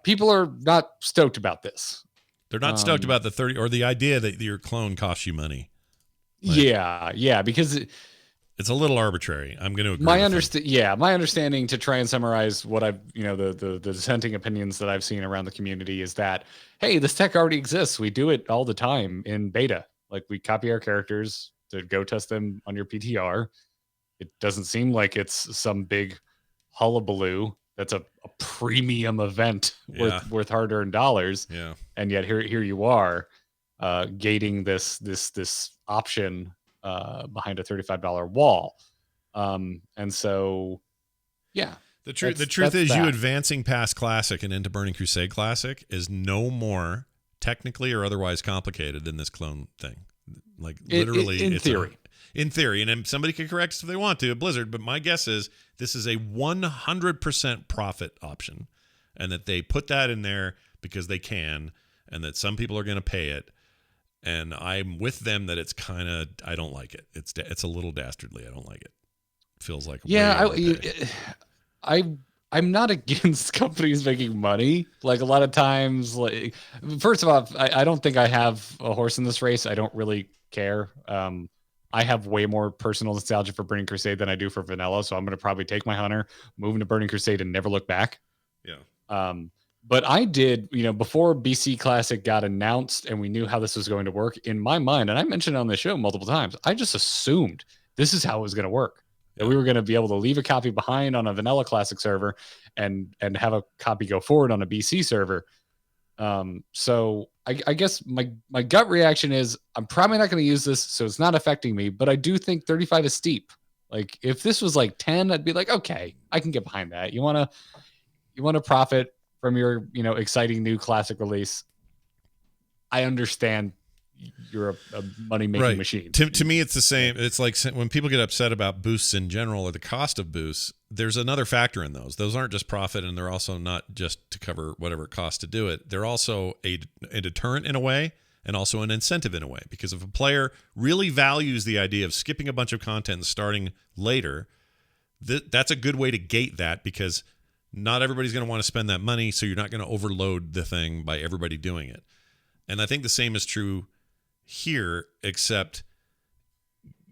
people are not stoked about this. They're not stoked about the 30 or the idea that your clone costs you money. Because it's a little arbitrary. I'm going to agree. My understanding, to try and summarize what I've, the dissenting opinions that I've seen around the community, is that, hey, this tech already exists. We do it all the time in beta. Like, we copy our characters to go test them on your PTR. It doesn't seem like it's some big hullabaloo. That's a premium event worth hard-earned dollars. Yeah. And yet here you are, gating this option behind a $35 wall. And so, yeah. The truth is, you advancing past Classic and into Burning Crusade Classic is no more technically or otherwise complicated than this clone thing. Like, literally, in theory. In theory, and then somebody can correct us if they want to, Blizzard, but my guess is this is a 100% profit option, and that they put that in there because they can, and that some people are going to pay it. And I'm with them that it's kind of, I don't like it. It's a little dastardly. I don't like it. Feels like I I'm not against companies making money. Like a lot of times, like first of all, I don't think I have a horse in this race. I don't really care. I have way more personal nostalgia for Burning Crusade than I do for vanilla. So I'm going to probably take my hunter, move into Burning Crusade, and never look back. Yeah. But I did, before BC Classic got announced and we knew how this was going to work in my mind, and I mentioned it on the show multiple times, I just assumed this is how it was going to work. That we were going to be able to leave a copy behind on a vanilla classic server and have a copy go forward on a BC server. So I guess my gut reaction is I'm probably not going to use this, so it's not affecting me, but I do think 35 is steep. Like if this was like 10, I'd be like, okay, I can get behind that. You want to profit from your, exciting new classic release. I understand you're a money-making machine. To me, it's the same. It's like when people get upset about boosts in general or the cost of boosts, there's another factor in those. Those aren't just profit, and they're also not just to cover whatever it costs to do it. They're also a deterrent in a way and also an incentive in a way. Because if a player really values the idea of skipping a bunch of content and starting later, that's a good way to gate that, because not everybody's going to want to spend that money, so you're not going to overload the thing by everybody doing it. And I think the same is true here, except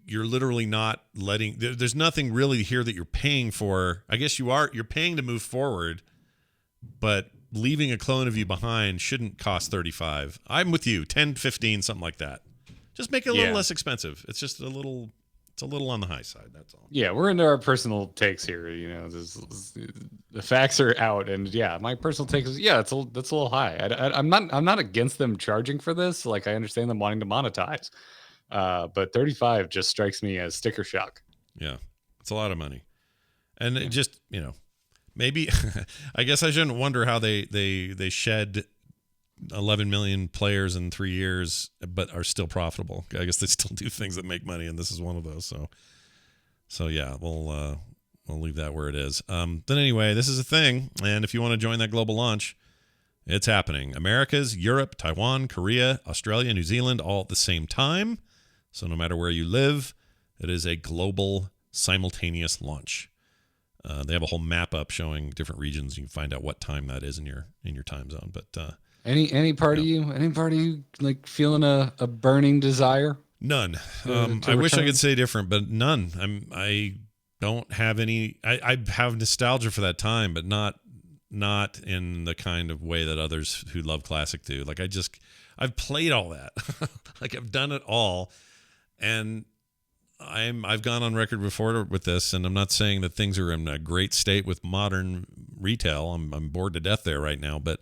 you're literally not letting, there's nothing really here that you're paying for. I guess you're paying to move forward, but leaving a clone of you behind shouldn't cost 35. I'm with you, 10, 15, something like that. Just make it a little less expensive. It's just a little on the high side, that's all. Yeah, we're into our personal takes here. The facts are out, and my personal take is that's a little high. I'm not against them charging for this. Like I understand them wanting to monetize, but 35 just strikes me as sticker shock. Yeah, it's a lot of money, and it just maybe I guess I shouldn't wonder how they shed 11 million players in 3 years, but are still profitable. I guess they still do things that make money, and this is one of those. So yeah, we'll leave that where it is. Then anyway, this is a thing, and if you want to join that global launch, it's happening. Americas, Europe, Taiwan, Korea, Australia, New Zealand, all at the same time. So no matter where you live, it is a global simultaneous launch. They have a whole map up showing different regions. You can find out what time that is in your time zone. But any part of you like feeling a burning desire? None. I wish I could say different, but none. I don't have any. I have nostalgia for that time, but not in the kind of way that others who love classic do. Like I've played all that. Like I've done it all, and I've gone on record before with this, and I'm not saying that things are in a great state with modern retail. I'm bored to death there right now, but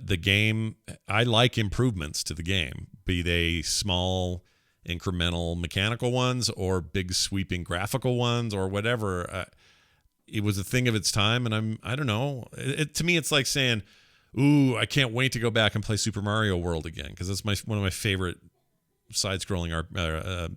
the game, I like improvements to the game, be they small, incremental mechanical ones or big sweeping graphical ones or whatever. It was a thing of its time, and I don't know. To me, it's like saying, "Ooh, I can't wait to go back and play Super Mario World again," because that's one of my favorite side-scrolling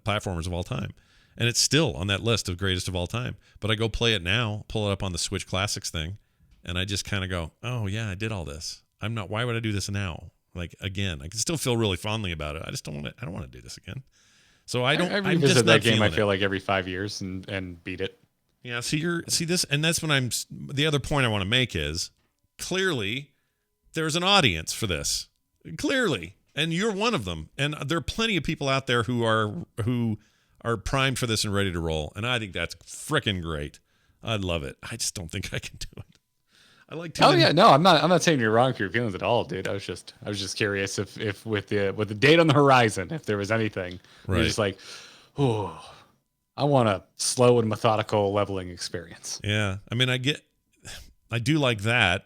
platformers of all time, and it's still on that list of greatest of all time. But I go play it now, pull it up on the Switch Classics thing, and I just kind of go, "Oh yeah, I did all this. Why would I do this now? Like again, I can still feel really fondly about it. I just don't want to. I don't want to do this again." So I revisit that game. I feel like every 5 years and beat it. Yeah. See this, and that's when the other point I want to make is clearly there's an audience for this. Clearly, and you're one of them. And there are plenty of people out there who are primed for this and ready to roll. And I think that's freaking great. I love it. I just don't think I can do it. I like to. Oh yeah, no, I'm not saying you're wrong for your feelings at all, dude. I was just curious if with the date on the horizon, if there was anything, you're just like, oh, I want a slow and methodical leveling experience. Yeah, I mean, I do like that,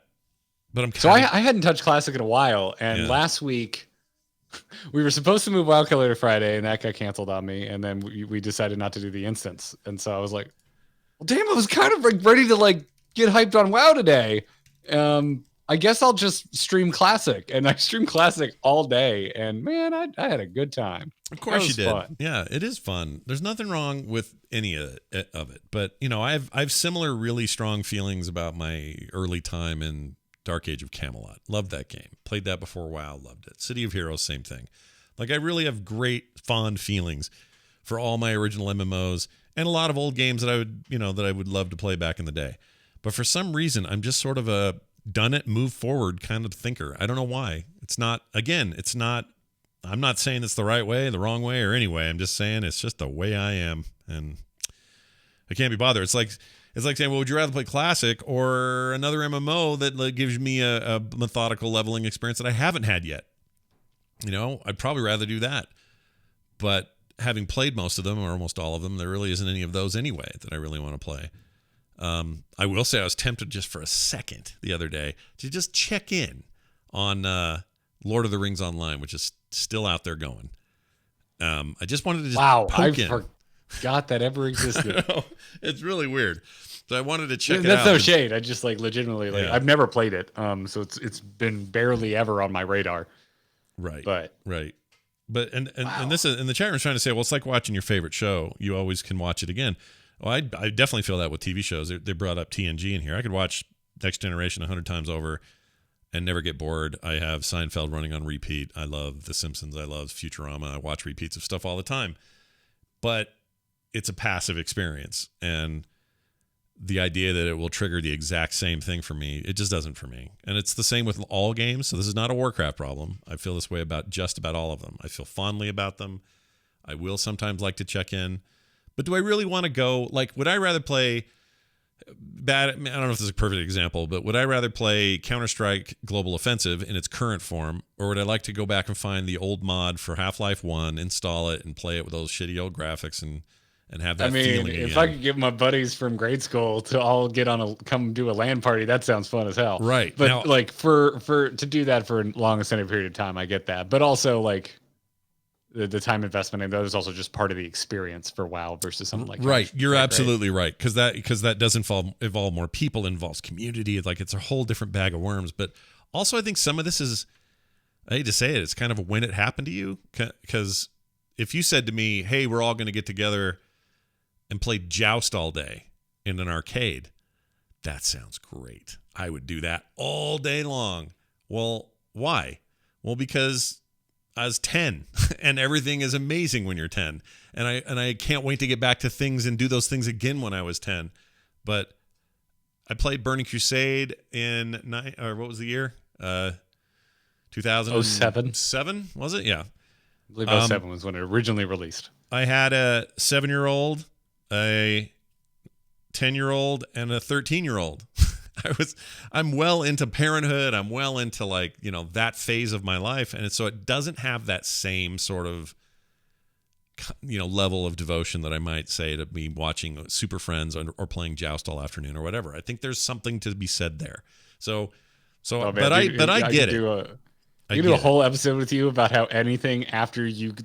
but I hadn't touched Classic in a while, and last week we were supposed to move Wild Killer to Friday, and that got canceled on me, and then we decided not to do the instance, and so I was like, well, damn, I was kind of like ready to like get hyped on WoW today. I guess I'll just stream Classic, and I streamed Classic all day, and man, I had a good time. Of course you did. Fun. Yeah, it is fun. There's nothing wrong with any of it, but I've similar really strong feelings about my early time in Dark Age of Camelot. Loved that game. Played that before WoW. Loved it. City of Heroes, same thing. Like I really have great fond feelings for all my original MMOs and a lot of old games that I would love to play back in the day. But for some reason, I'm just sort of a done it, move forward kind of thinker. I don't know why. It's not, I'm not saying it's the right way, the wrong way, or any way. I'm just saying it's just the way I am. And I can't be bothered. It's like saying, well, would you rather play Classic or another MMO that like, gives me a methodical leveling experience that I haven't had yet? You know, I'd probably rather do that. But having played most of them, or almost all of them, there really isn't any of those anyway that I really want to play. I will say I was tempted just for a second the other day to just check in on Lord of the Rings Online, which is still out there going. I just wanted to just poke in. Forgot that ever existed. It's really weird. So I wanted to check it out. That's no shade. I just like legitimately like I've never played it. So it's been barely ever on my radar. Right. But and this is, and the chat room's trying to say, well, it's like watching your favorite show. You always can watch it again. Well, I definitely feel that with TV shows. They brought up TNG in here. I could watch Next Generation 100 times over and never get bored. I have Seinfeld running on repeat. I love The Simpsons. I love Futurama. I watch repeats of stuff all the time. But it's a passive experience. And the idea that it will trigger the exact same thing for me, it just doesn't for me. And it's the same with all games. So this is not a Warcraft problem. I feel this way about just about all of them. I feel fondly about them. I will sometimes like to check in. But do I really want to go, like, would I rather play I don't know if this is a perfect example, but would I rather play Counter-Strike Global Offensive in its current form, or would I like to go back and find the old mod for Half-Life 1, install it, and play it with those shitty old graphics and have that feeling again? If I could get my buddies from grade school to all get on come do a LAN party, that sounds fun as hell. Right. But now, like for to do that for a long extended period of time, I get that. But also like the time investment, and that is also just part of the experience for WoW versus something like right. You're absolutely right, because that does involve more people, involves community. Like it's a whole different bag of worms. But also, I think some of this is, I hate to say it, it's kind of a when it happened to you. Because if you said to me, "Hey, we're all going to get together and play Joust all day in an arcade," that sounds great. I would do that all day long. Well, why? Well, because I was 10 and everything is amazing when you're 10. And I can't wait to get back to things and do those things again when I was 10. But I played Burning Crusade in what was the year? 2007. 7 was it? Yeah. I believe 07 was when it originally released. I had a 7-year-old, a 10-year-old, and a 13-year-old. I'm well into parenthood. I'm well into that phase of my life. And so it doesn't have that same sort of, level of devotion that I might say to me watching Super Friends or playing Joust all afternoon or whatever. I think there's something to be said there. I get it. I do a whole episode with you about how anything after you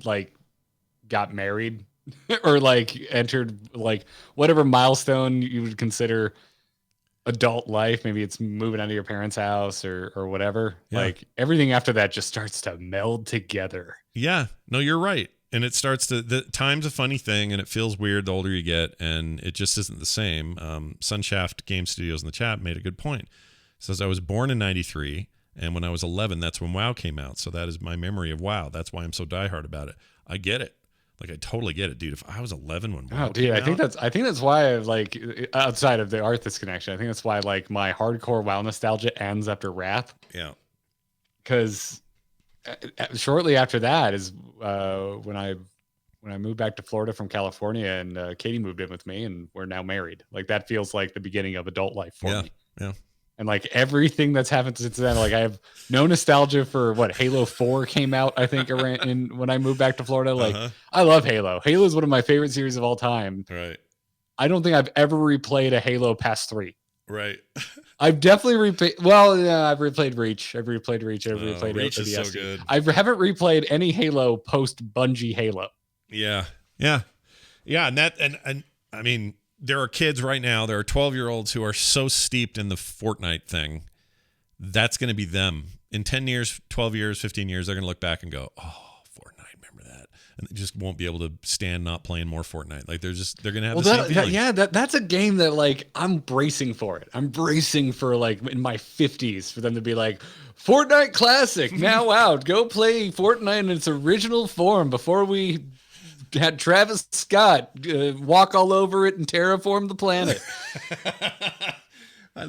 got married or entered whatever milestone you would consider adult life, maybe it's moving out of your parents' house or whatever. Yeah. Everything after that just starts to meld together. Yeah, no, you're right. And it starts to, the time's a funny thing, and it feels weird the older you get, and it just isn't the same. Sunshaft Game Studios in the chat made a good point. It says, I was born in 93, and when I was 11, that's when WoW came out. So that is my memory of WoW. That's why I'm so diehard about it. I get it. I totally get it, dude. If I was 11 when WoW came out, I think that's why outside of the Arthas connection, I think that's why my hardcore WoW nostalgia ends after Wrath. Yeah. Because shortly after that is when I moved back to Florida from California, and Katie moved in with me, and we're now married. That feels like the beginning of adult life for me. Yeah. And everything that's happened since then, I have no nostalgia for what Halo 4 came out, I think, when I moved back to Florida. I love Halo. Halo is one of my favorite series of all time. Right. I don't think I've ever replayed a Halo past 3. Right. I've definitely replayed. Well, yeah, I've replayed Reach. I've replayed Reach. Reach is so good. I haven't replayed any Halo post Bungie Halo. Yeah. And I mean, there are kids right now, there are 12-year-olds who are so steeped in the Fortnite thing. That's going to be them. In 10 years, 12 years, 15 years, they're going to look back and go, oh, Fortnite, remember that? And they just won't be able to stand not playing more Fortnite. They're going to have the same feeling. That's a game that I'm bracing for it. I'm bracing for in my 50s for them to be Fortnite Classic, now out. Go play Fortnite in its original form before we had Travis Scott walk all over it and terraform the planet. I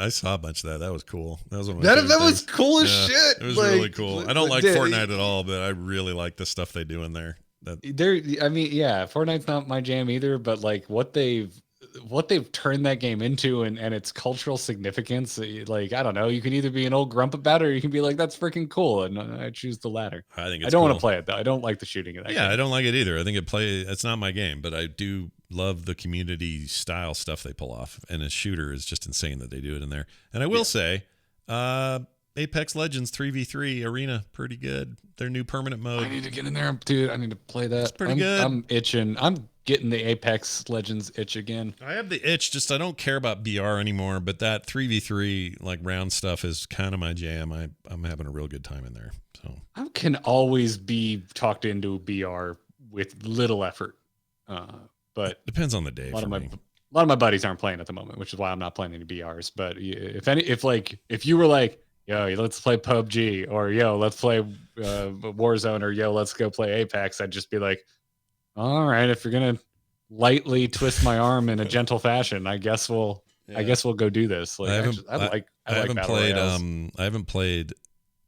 saw a bunch of that. That was cool. That was one of my That was things. cool as shit. It was really cool. I don't like Fortnite at all, but I really like the stuff they do in there. Fortnite's not my jam either, but like what they've turned that game into and its cultural significance, like I don't know, you can either be an old grump about it or you can be like, that's freaking cool, and I choose the latter. I think I don't want to play it though. I don't like the shooting of that game. I don't like it either. I think it's not my game, but I do love the community style stuff they pull off, and a shooter is just insane that they do it in there. And I will say Apex Legends 3v3 Arena, pretty good. Their new permanent mode. I need to get in there, dude. I need to play that. It's pretty good. I'm itching. I'm getting the Apex Legends itch again. I have the itch, just I don't care about BR anymore, but that 3v3 like round stuff is kind of my jam. I'm having a real good time in there. So I can always be talked into BR with little effort. But depends on the day. A lot of my buddies aren't playing at the moment, which is why I'm not playing any BRs. But if you were like, yo, let's play PUBG, or yo, let's play Warzone, or yo, let's go play Apex, I'd just be like, all right, if you're gonna lightly twist my arm in a gentle fashion, I guess we'll go do this. Like, I haven't played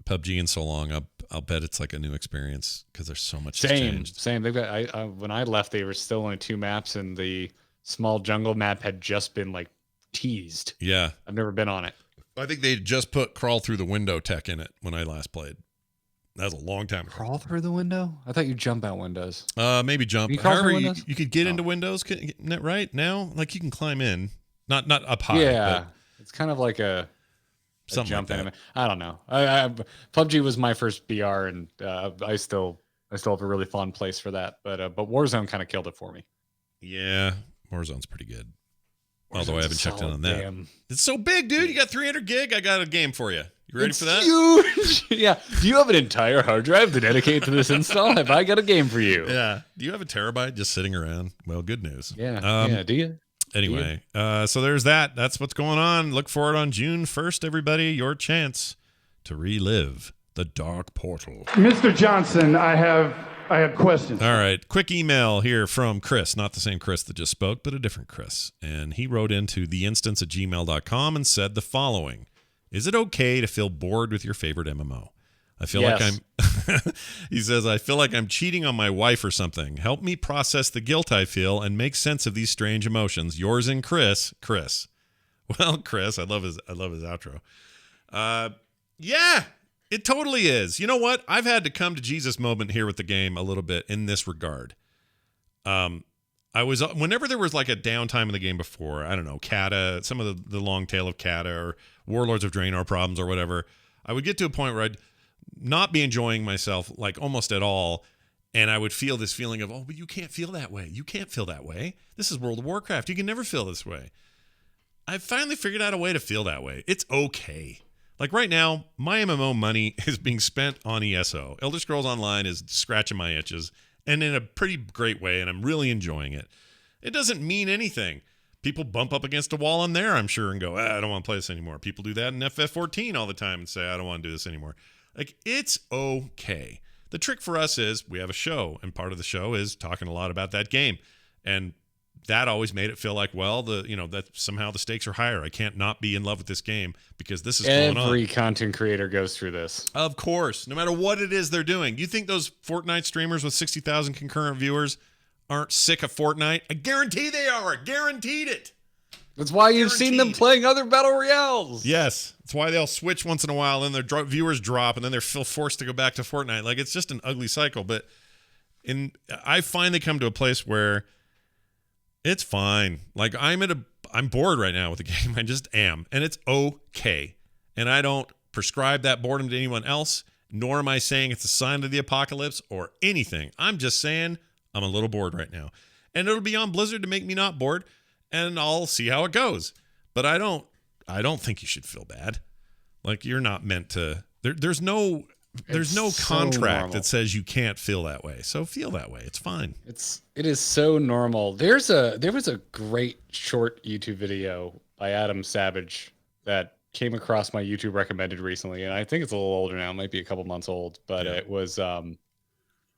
PUBG in so long. I'll bet it's like a new experience because there's so much changed. Same. They've got. When I left, they were still only 2 maps, and the small jungle map had just been like teased. Yeah, I've never been on it. I think they just put crawl through the window tech in it when I last played. That was a long time ago. Crawl through the window? I thought you jump out windows. Maybe jump. However, you could get into windows, right? Now, like you can climb in, not up high. Yeah, it's kind of like a jump like that. I don't know. PUBG was my first BR, and I still have a really fond place for that. But Warzone kind of killed it for me. Yeah, Warzone's pretty good. Although I haven't checked in on that. Game. It's so big, dude. You got 300 gig. I got a game for you. You ready for that? Huge. Yeah. Do you have an entire hard drive to dedicate to this install? Have I got a game for you? Yeah. Do you have a terabyte just sitting around? Well, good news. Yeah. Do you? Anyway, so there's that. That's what's going on. Look for it on June 1st, everybody. Your chance to relive the Dark Portal. Mr. Johnson, I have questions. All right. Quick email here from Chris. Not the same Chris that just spoke, but a different Chris. And he wrote into theinstance@gmail.com and said the following. Is it okay to feel bored with your favorite MMO? I feel like he says, I feel like I'm cheating on my wife or something. Help me process the guilt I feel and make sense of these strange emotions. Yours and Chris. Well, Chris, I love his outro. Yeah, it totally is. You know what? I've had to come to Jesus moment here with the game a little bit in this regard. Whenever there was like a downtime in the game before, I don't know, Kata, some of the long tail of Kata or Warlords of Draenor problems or whatever, I would get to a point where I'd not be enjoying myself like almost at all. And I would feel this feeling of, but you can't feel that way. You can't feel that way. This is World of Warcraft. You can never feel this way. I've finally figured out a way to feel that way. It's okay. Like right now, my MMO money is being spent on ESO. Elder Scrolls Online is scratching my itches, and in a pretty great way, and I'm really enjoying it. It doesn't mean anything. People bump up against a wall in there, I'm sure, and go, I don't want to play this anymore. People do that in FF14 all the time and say, I don't want to do this anymore. Like, it's okay. The trick for us is we have a show, and part of the show is talking a lot about that game. And that always made it feel like, that somehow the stakes are higher. I can't not be in love with this game because this is going on. Every content creator goes through this. Of course, no matter what it is they're doing. You think those Fortnite streamers with 60,000 concurrent viewers aren't sick of Fortnite? I guarantee they are. Guaranteed it. That's why you've seen them playing other battle royales. Yes. That's why they'll switch once in a while and their viewers drop and then they're forced to go back to Fortnite. Like, it's just an ugly cycle. But I finally come to a place where it's fine. Like, I'm bored right now with the game. I just am. And it's okay. And I don't prescribe that boredom to anyone else, nor am I saying it's a sign of the apocalypse or anything. I'm just saying I'm a little bored right now. And it'll be on Blizzard to make me not bored, and I'll see how it goes. But I don't think you should feel bad. Like, you're not meant to. There's no contract that says you can't feel that way. So feel that way. It's fine. It is so normal. There was a great short YouTube video by Adam Savage that came across my YouTube recommended recently, and I think it's a little older now. It might be a couple months old, but It was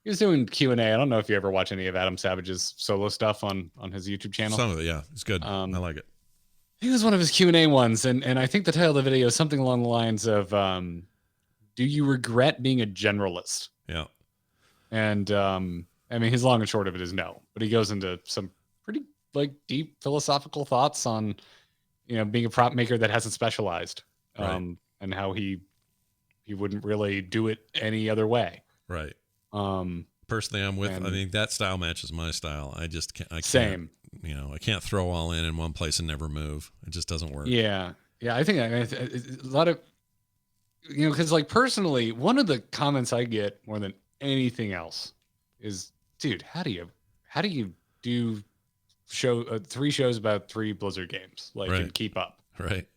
he was doing Q&A. I don't know if you ever watch any of Adam Savage's solo stuff on his YouTube channel. Some of it, yeah. It's good. I like it. think it was one of his Q&A ones, and I think the title of the video is something along the lines of, do you regret being a generalist? Yeah. And I mean, his long and short of it is no, but he goes into some pretty like deep philosophical thoughts on, being a prop maker that hasn't specialized, Right. and how he wouldn't really do it any other way. Right. Um, Personally, I'm with. and I mean, that style matches my style. I just can't. I can't. Same. I can't throw all in one place and never move. It just doesn't work. Yeah. I think a lot of, because like personally, one of the comments I get more than anything else is, dude, how do you do 3 shows about 3 Blizzard games, like, Right. and keep up? Right.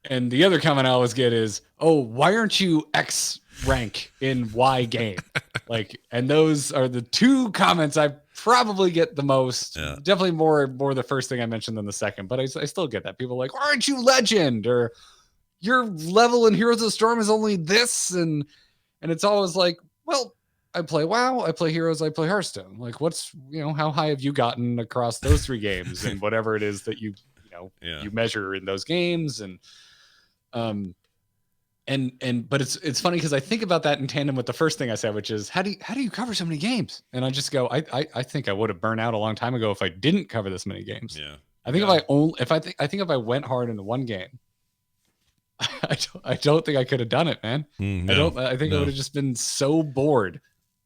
And the other comment I always get is, oh, why aren't you X rank in Y game? Like, and those are the 2 comments I probably get the most. Yeah. Definitely more the first thing I mentioned than the second, but I still get that. People are like, aren't you legend? Or your level in Heroes of the Storm is only this, and it's always like, well, I play WoW, I play Heroes, I play Hearthstone. Like, what's, how high have you gotten across those 3 games, and whatever it is that you measure in those games, and but it's funny because I think about that in tandem with the first thing I said, which is, how do you cover so many games? And I just go, I think I would have burned out a long time ago if I didn't cover this many games. Yeah. I think if I went hard into one game, I don't think I could have done it, man. No, I think I would have just been so bored.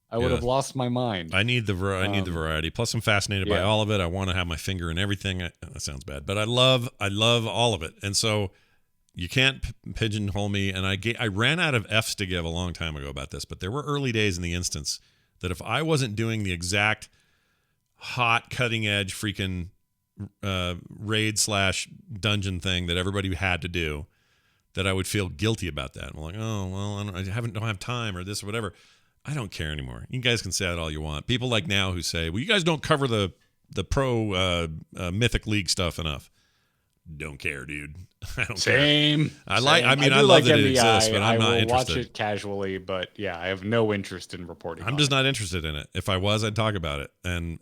I would Yeah. have lost my mind. I need the variety. Plus, I'm fascinated by Yeah. all of it. I want to have my finger in everything. That sounds bad, but I love all of it. And so you can't pigeonhole me. And I ran out of F's to give a long time ago about this, but there were early days in the instance that if I wasn't doing the exact hot, cutting edge, freaking raid / dungeon thing that everybody had to do, that I would feel guilty about that. I'm like, oh well, I don't have time or this or whatever. I don't care anymore. You guys can say that all you want. People like now who say, well, you guys don't cover the pro Mythic League stuff enough. Don't care, dude. I don't care. Same. I love like that it MBI. exists, but I'm not I will interested. watch it casually, but yeah, I have no interest in reporting. I'm just not interested in it. If I was, I'd talk about it. And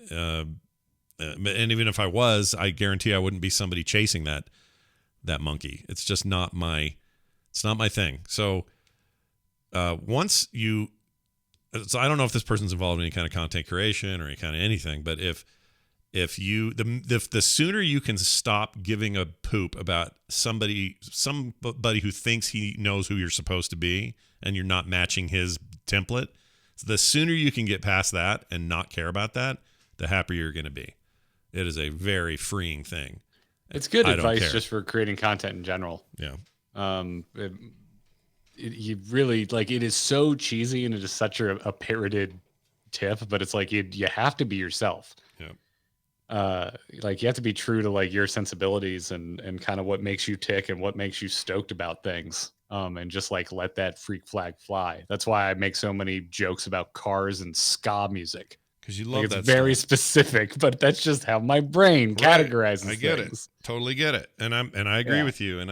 even if I was, I guarantee I wouldn't be somebody chasing that monkey. It's just not my thing. So once you, so I don't know if this person's involved in any kind of content creation or any kind of anything, but if the sooner you can stop giving a poop about somebody who thinks he knows who you're supposed to be and you're not matching his template, the sooner you can get past that and not care about that, the happier you're going to be. It is a very freeing thing. It's good I don't advice care. just for creating content in general. Yeah. You really, like, it is so cheesy and it is such a parroted tip, but it's like you have to be yourself. Yeah. Like, you have to be true to like your sensibilities and kind of what makes you tick and what makes you stoked about things. And just like let that freak flag fly. That's why I make so many jokes about cars and ska music. Because you love Like, that it's very stuff. specific, but that's just how my brain categorizes I get things. it. Totally get it. And I agree Yeah. with you.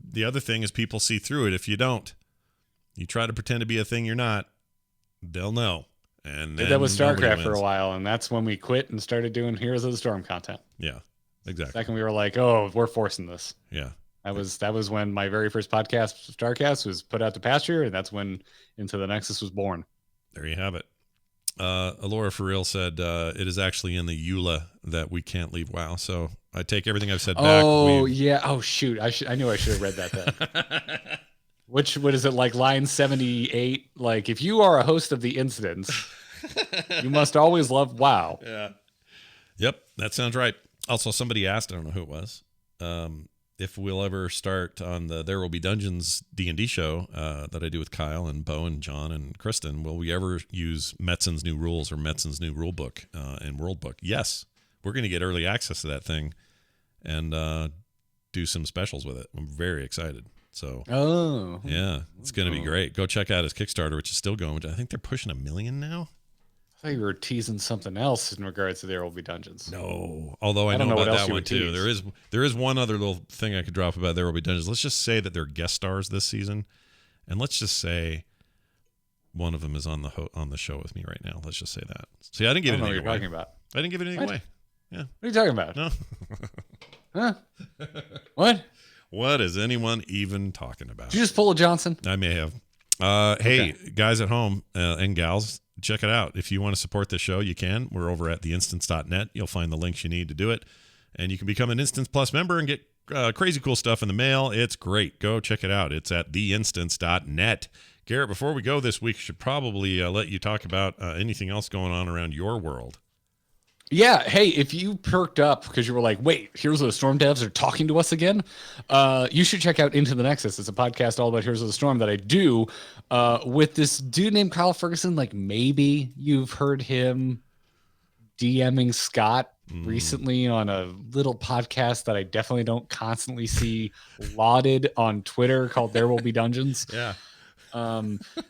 The other thing is people see through it. If you don't, you try to pretend to be a thing you're not, they'll know. And Did that with nobody StarCraft for a wins. while, and that's when we quit and started doing Heroes of the Storm content. Yeah, exactly. Second, we were like, "Oh, we're forcing this." Yeah. That was when my very first podcast, StarCast, was put out to pasture, and that's when Into the Nexus was born. There you have it. Alora for real said it is actually in the EULA that we can't leave WoW. So I take everything I've said back. Oh yeah. Oh shoot. I knew I should have read that then. What is it, like line 78? Like, if you are a host of the incidents, you must always love WoW. Yeah. Yep, that sounds right. Also, somebody asked, I don't know who it was, if we'll ever start on the There Will Be Dungeons D&D show that I do with Kyle and Bo and John and Kristen. Will we ever use Metzen's new rules or Metzen's new rule book and world book? Yes. We're going to get early access to that thing and do some specials with it. I'm very excited. So, yeah, it's going to be great. Go check out his Kickstarter, which is still going. I think they're pushing 1 million now. I thought you were teasing something else in regards to There Will Be Dungeons. No, although I don't know know about what else that you one would too. tease. There is one other little thing I could drop about There Will Be Dungeons. Let's just say that they're guest stars this season, and let's just say one of them is on the show with me right now. Let's just say that. See, I didn't give I don't know anything what away. you're talking about. I didn't give anything What? away. Yeah. What are you talking about? No. Huh? What? What is anyone even talking about? Did you just pull a Johnson? I may have. Hey, guys at home and gals, check it out. If you want to support this show, you can. We're over at theinstance.net. You'll find the links you need to do it. And you can become an Instance Plus member and get crazy cool stuff in the mail. It's great. Go check it out. It's at theinstance.net. Garrett, before we go this week, should probably let you talk about anything else going on around your world. Yeah. Hey, if you perked up because you were like, wait, Heroes of the Storm devs are talking to us again, you should check out Into the Nexus. It's a podcast all about Heroes of the Storm that I do with this dude named Kyle Ferguson. Like, maybe you've heard him DMing Scott recently on a little podcast that I definitely don't constantly see lauded on Twitter called There Will Be Dungeons. Yeah.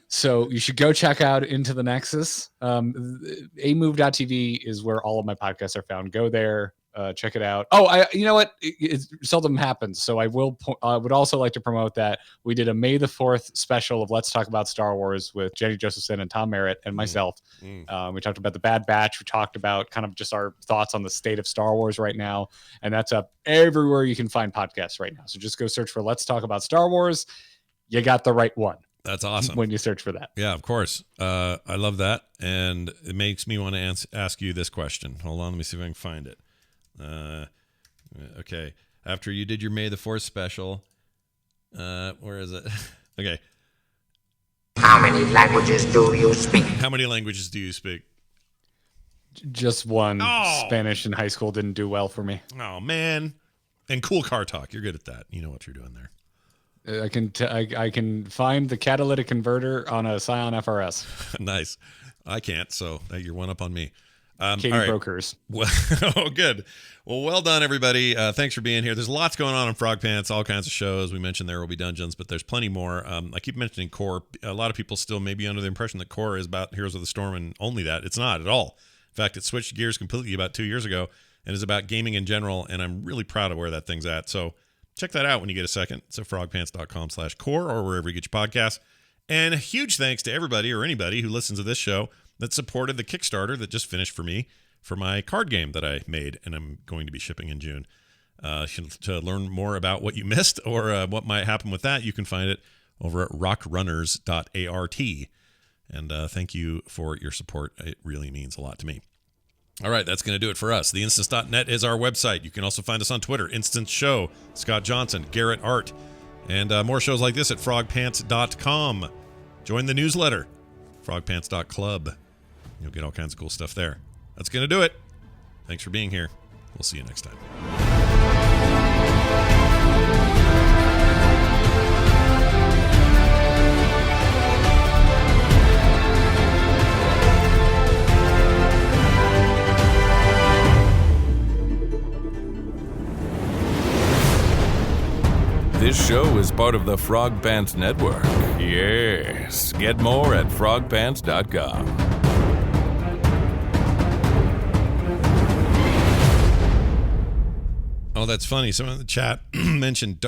So you should go check out Into the Nexus. amove.tv is where all of my podcasts are found. Go there, check it out. Oh, you know what? It seldom happens. So I would also like to promote that we did a May the 4th special of Let's Talk About Star Wars with Jenny Josephson and Tom Merritt and myself. We talked about the Bad Batch. We talked about kind of just our thoughts on the state of Star Wars right now. And that's up everywhere you can find podcasts right now. So just go search for Let's Talk About Star Wars. You got the right one. That's awesome. When you search for that. Yeah, of course. I love that. And it makes me want to ask you this question. Hold on. Let me see if I can find it. Okay. After you did your May the 4th special, where is it? Okay. How many languages do you speak? How many languages do you speak? Just one. Oh. Spanish in high school didn't do well for me. Oh, man. And cool car talk. You're good at that. You know what you're doing there. I can find the catalytic converter on a Scion FRS. Nice. I can't, so you're one up on me. Katie all right. Brokers. Well, oh, good. Well done, everybody. Thanks for being here. There's lots going on Frog Pants, all kinds of shows. We mentioned There Will Be Dungeons, but there's plenty more. I keep mentioning Core. A lot of people still may be under the impression that Core is about Heroes of the Storm and only that. It's not at all. In fact, it switched gears completely about 2 years ago and is about gaming in general, and I'm really proud of where that thing's at. So check that out when you get a second. It's at frogpants.com/core or wherever you get your podcasts. And a huge thanks to everybody or anybody who listens to this show that supported the Kickstarter that just finished for me for my card game that I made and I'm going to be shipping in June. To learn more about what you missed or what might happen with that, you can find it over at rockrunners.art. And thank you for your support. It really means a lot to me. All right, that's going to do it for us. Theinstance.net is our website. You can also find us on Twitter, Instance Show, Scott Johnson, Garrett Art, and more shows like this at frogpants.com. Join the newsletter, frogpants.club. You'll get all kinds of cool stuff there. That's going to do it. Thanks for being here. We'll see you next time. This show is part of the Frog Pants Network. Yes. Get more at frogpants.com. Oh, that's funny. Someone in the chat mentioned